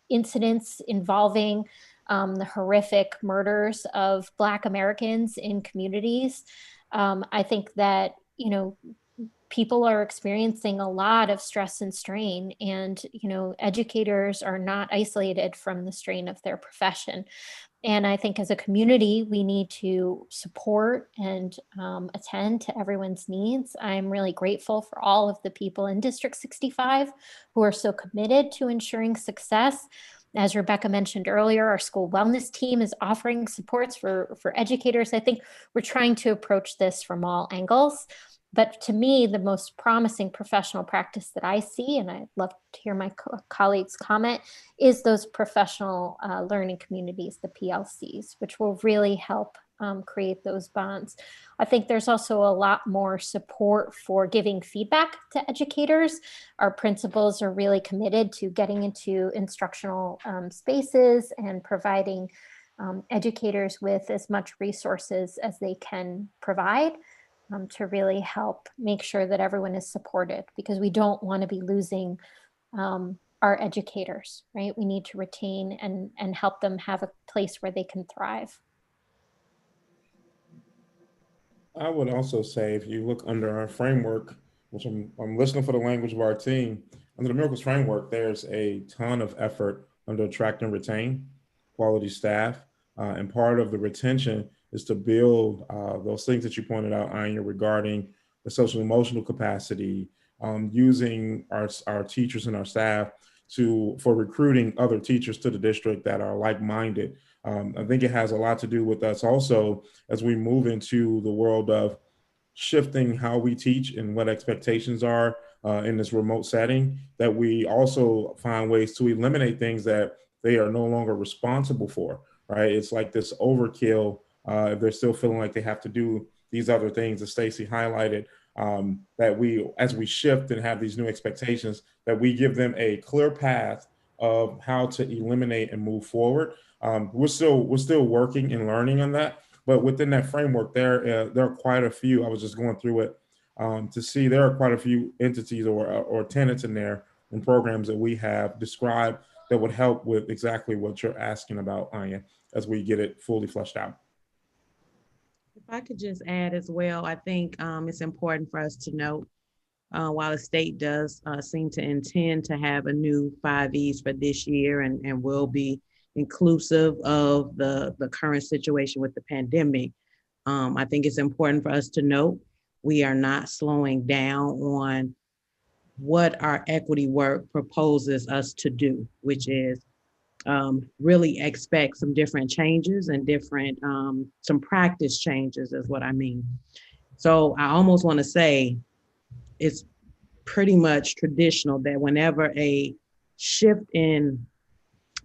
incidents involving the horrific murders of Black Americans in communities. I think that, you know, people are experiencing a lot of stress and strain, and, you know, educators are not isolated from the strain of their profession. And I think as a community, we need to support and attend to everyone's needs. I'm really grateful for all of the people in District 65 who are so committed to ensuring success. As Rebecca mentioned earlier, our school wellness team is offering supports for educators. I think we're trying to approach this from all angles. But to me, the most promising professional practice that I see, and I'd love to hear my colleagues comment, is those professional learning communities, the PLCs, which will really help create those bonds. I think there's also a lot more support for giving feedback to educators. Our principals are really committed to getting into instructional spaces and providing educators with as much resources as they can provide. To really help make sure that everyone is supported, because we don't want to be losing our educators, right? We need to retain and help them have a place where they can thrive. I would also say, if you look under our framework, which I'm listening for the language of our team, under the Miracles framework, there's a ton of effort under attract and retain quality staff. And part of the retention is to build those things that you pointed out, Anya, regarding the social emotional capacity, using our teachers and our staff for recruiting other teachers to the district that are like-minded. I think it has a lot to do with us also as we move into the world of shifting how we teach and what expectations are in this remote setting, that we also find ways to eliminate things that they are no longer responsible for, right? It's like this overkill. If they're still feeling like they have to do these other things, as Stacy highlighted, that we, as we shift and have these new expectations, that we give them a clear path of how to eliminate and move forward. We're still working and learning on that, but within that framework, there are quite a few. I was just going through it to see there are quite a few entities or tenets in there and programs that we have described that would help with exactly what you're asking about, Anya, as we get it fully fleshed out. If I could just add as well, I think it's important for us to note, while the state does seem to intend to have a new 5Es for this year and will be inclusive of the current situation with the pandemic, I think it's important for us to note we are not slowing down on what our equity work proposes us to do, which is really expect some different changes and different, some practice changes is what I mean. So I almost want to say it's pretty much traditional that whenever a shift in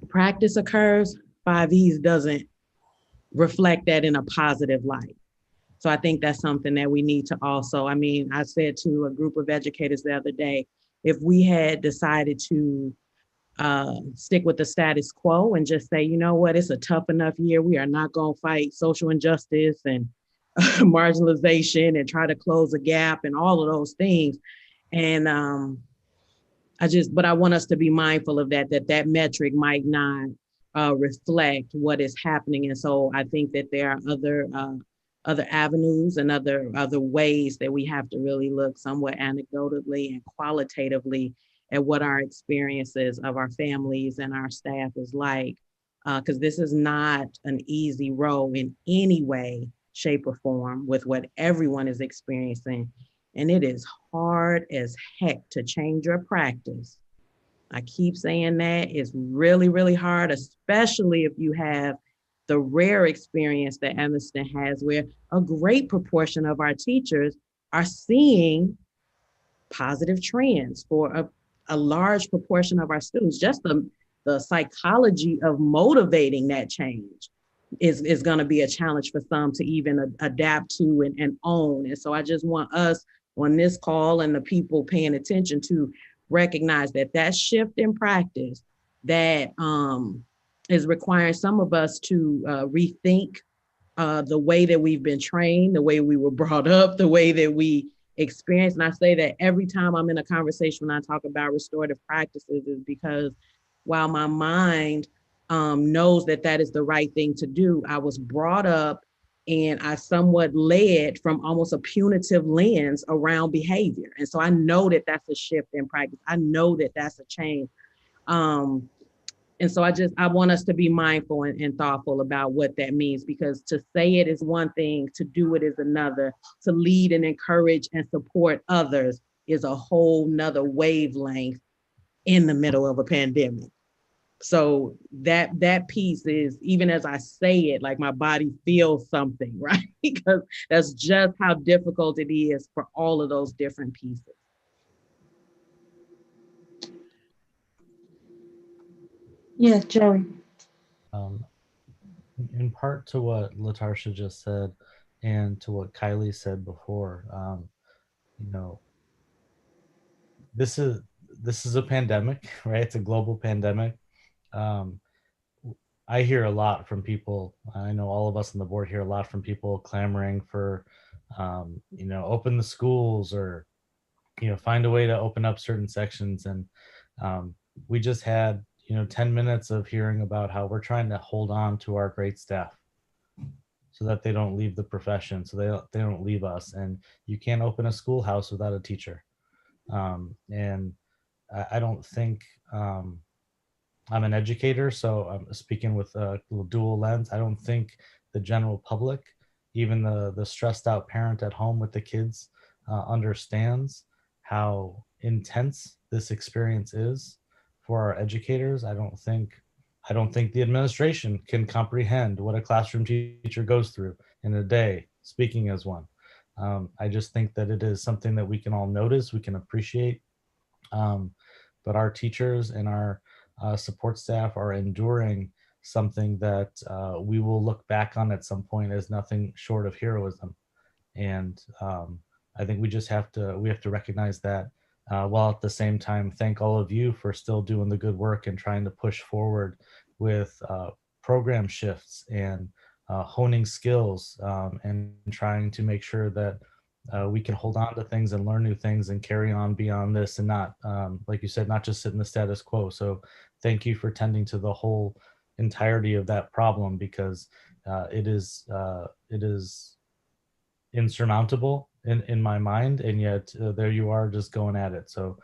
practice occurs, 5Es doesn't reflect that in a positive light. So I think that's something that we need to also, I mean, I said to a group of educators the other day, if we had decided to stick with the status quo and just say, you know what, it's a tough enough year. We are not going to fight social injustice and marginalization and try to close a gap and all of those things. And but I want us to be mindful of that metric might not reflect what is happening. And so I think that there are other avenues and other ways that we have to really look somewhat anecdotally and qualitatively at what our experiences of our families and our staff is like, because this is not an easy road in any way, shape, or form with what everyone is experiencing. And it is hard as heck to change your practice. I keep saying that. It's really, really hard, especially if you have the rare experience that Evanston has, where a great proportion of our teachers are seeing positive trends for a large proportion of our students. Just the psychology of motivating that change is going to be a challenge for some to even adapt to and own. And so I just want us on this call and the people paying attention to recognize that that shift in practice that is requiring some of us to rethink the way that we've been trained, the way we were brought up, the way that we experience. And I say that every time I'm in a conversation when I talk about restorative practices is because while my mind knows that that is the right thing to do, I was brought up and I somewhat led from almost a punitive lens around behavior. And so I know that that's a shift in practice. I know that that's a change. And so I want us to be mindful and thoughtful about what that means, because to say it is one thing, to do it is another, to lead and encourage and support others is a whole nother wavelength in the middle of a pandemic. So that piece is, even as I say it, like my body feels something, right? Because that's just how difficult it is for all of those different pieces. Yeah, Joey. In part to what Latarsha just said and to what Kylie said before, you know, this is a pandemic, right? It's a global pandemic. I hear a lot from people. I know all of us on the board hear a lot from people clamoring for, you know, open the schools or, you know, find a way to open up certain sections. And we just had, you know, 10 minutes of hearing about how we're trying to hold on to our great staff so that they don't leave the profession, so they don't leave us. And you can't open a schoolhouse without a teacher. And I don't think, I'm an educator, so I'm speaking with a dual lens. I don't think the general public, even the stressed out parent at home with the kids, understands how intense this experience is for our educators. I don't think the administration can comprehend what a classroom teacher goes through in a day, speaking as one. I just think that it is something that we can all notice, we can appreciate, but our teachers and our support staff are enduring something that we will look back on at some point as nothing short of heroism. And I think we just have to recognize that, while at the same time thank all of you for still doing the good work and trying to push forward with program shifts and honing skills, and trying to make sure that we can hold on to things and learn new things and carry on beyond this, and not, like you said, not just sit in the status quo. So thank you for tending to the whole entirety of that problem, because it is insurmountable in my mind, and yet there you are just going at it. So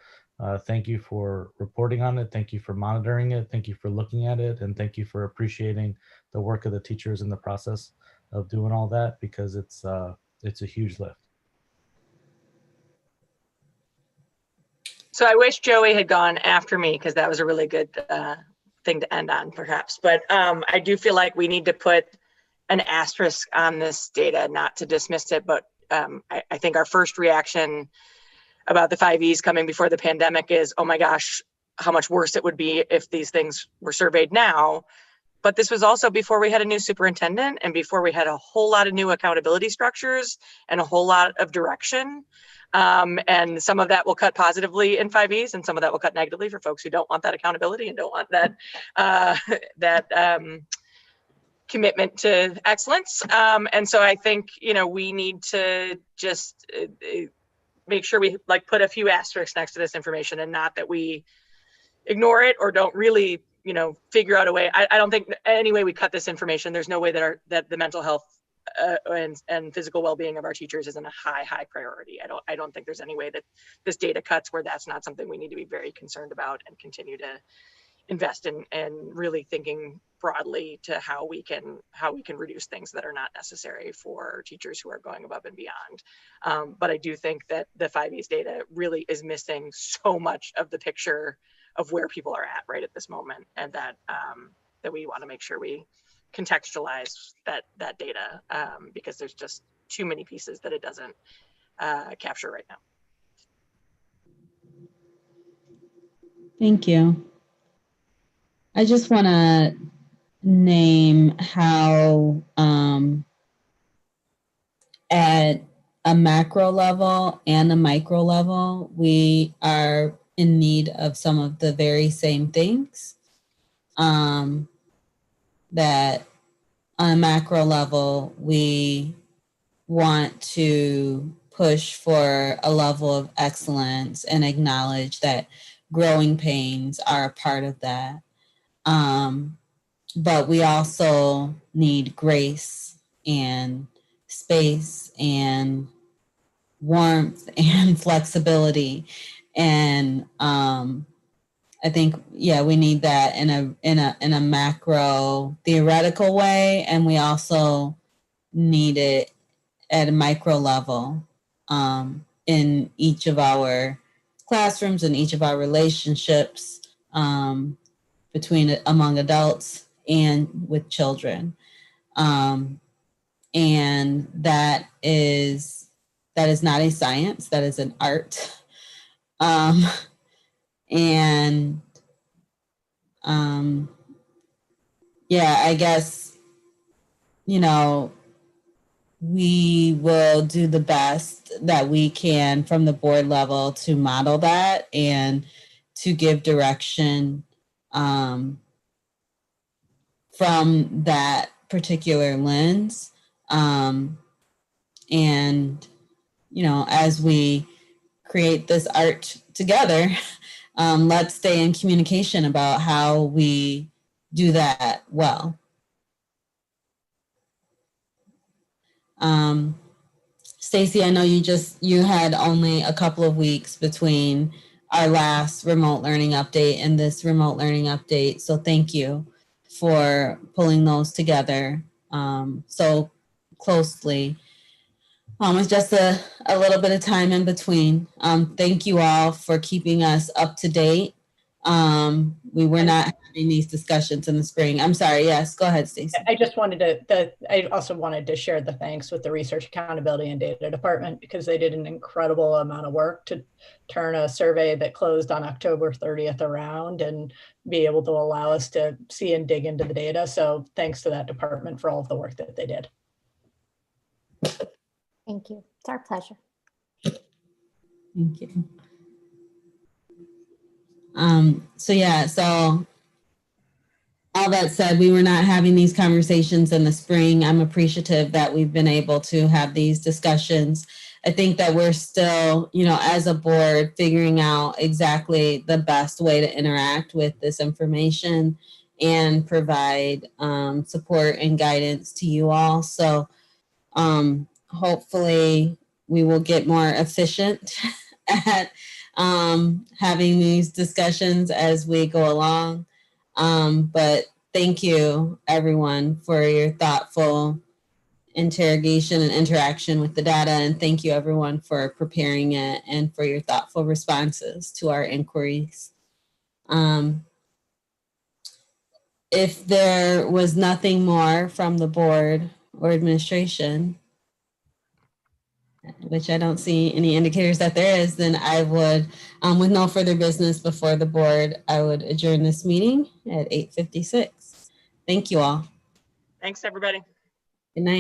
thank you for reporting on it. Thank you for monitoring it. Thank you for looking at it. And thank you for appreciating the work of the teachers in the process of doing all that, because it's a huge lift. So I wish Joey had gone after me, because that was a really good thing to end on, perhaps. But I do feel like we need to put an asterisk on this data, not to dismiss it, but I think our first reaction about the 5Es coming before the pandemic is, oh my gosh, how much worse it would be if these things were surveyed now. But this was also before we had a new superintendent and before we had a whole lot of new accountability structures and a whole lot of direction. And some of that will cut positively in 5Es, and some of that will cut negatively for folks who don't want that accountability and don't want that commitment to excellence. And so I think, you know, we need to just make sure we put a few asterisks next to this information, and not that we ignore it or don't really, you know, figure out a way. I don't think any way we cut this information, there's no way that the mental health and physical well-being of our teachers isn't a high priority. I don't think there's any way that this data cuts where that's not something we need to be very concerned about and continue to invest in, and really thinking broadly to how we can reduce things that are not necessary for teachers who are going above and beyond. But I do think that the 5Es data really is missing so much of the picture of where people are at right at this moment, and that we want to make sure we contextualize that data, because there's just too many pieces that it doesn't capture right now. Thank you. I just want to name how at a macro level and a micro level, we are in need of some of the very same things that on a macro level, we want to push for a level of excellence and acknowledge that growing pains are a part of that. But we also need grace and space and warmth and flexibility. And I think, yeah, we need that in a macro theoretical way, and we also need it at a micro level in each of our classrooms and each of our relationships among adults and with children. And that is not a science, that is an art. Yeah, I guess, we will do the best that we can from the board level to model that and to give direction from that particular lens. As we create this art together, let's stay in communication about how we do that well. Stacy, I know you had only a couple of weeks between our last remote learning update and this remote learning update. So thank you for pulling those together so closely. It's just a little bit of time in between. Thank you all for keeping us up to date. We were not having these discussions in the spring. I'm sorry. Yes, go ahead, Stacey. I just wanted I also wanted to share the thanks with the Research Accountability and Data Department, because they did an incredible amount of work to turn a survey that closed on October 30th around and be able to allow us to see and dig into the data. So thanks to that department for all of the work that they did. Thank you. It's our pleasure. Thank you. So all that said, we were not having these conversations in the spring. I'm appreciative that we've been able to have these discussions. I think that we're still, as a board, figuring out exactly the best way to interact with this information and provide support and guidance to you all. So hopefully we will get more efficient at having these discussions as we go along. But thank you, everyone, for your thoughtful interrogation and interaction with the data. And thank you, everyone, for preparing it and for your thoughtful responses to our inquiries. If there was nothing more from the board or administration, which I don't see any indicators that there is, then I would, with no further business before the board, I would adjourn this meeting at 8:56. Thank you all. Thanks, everybody. Good night.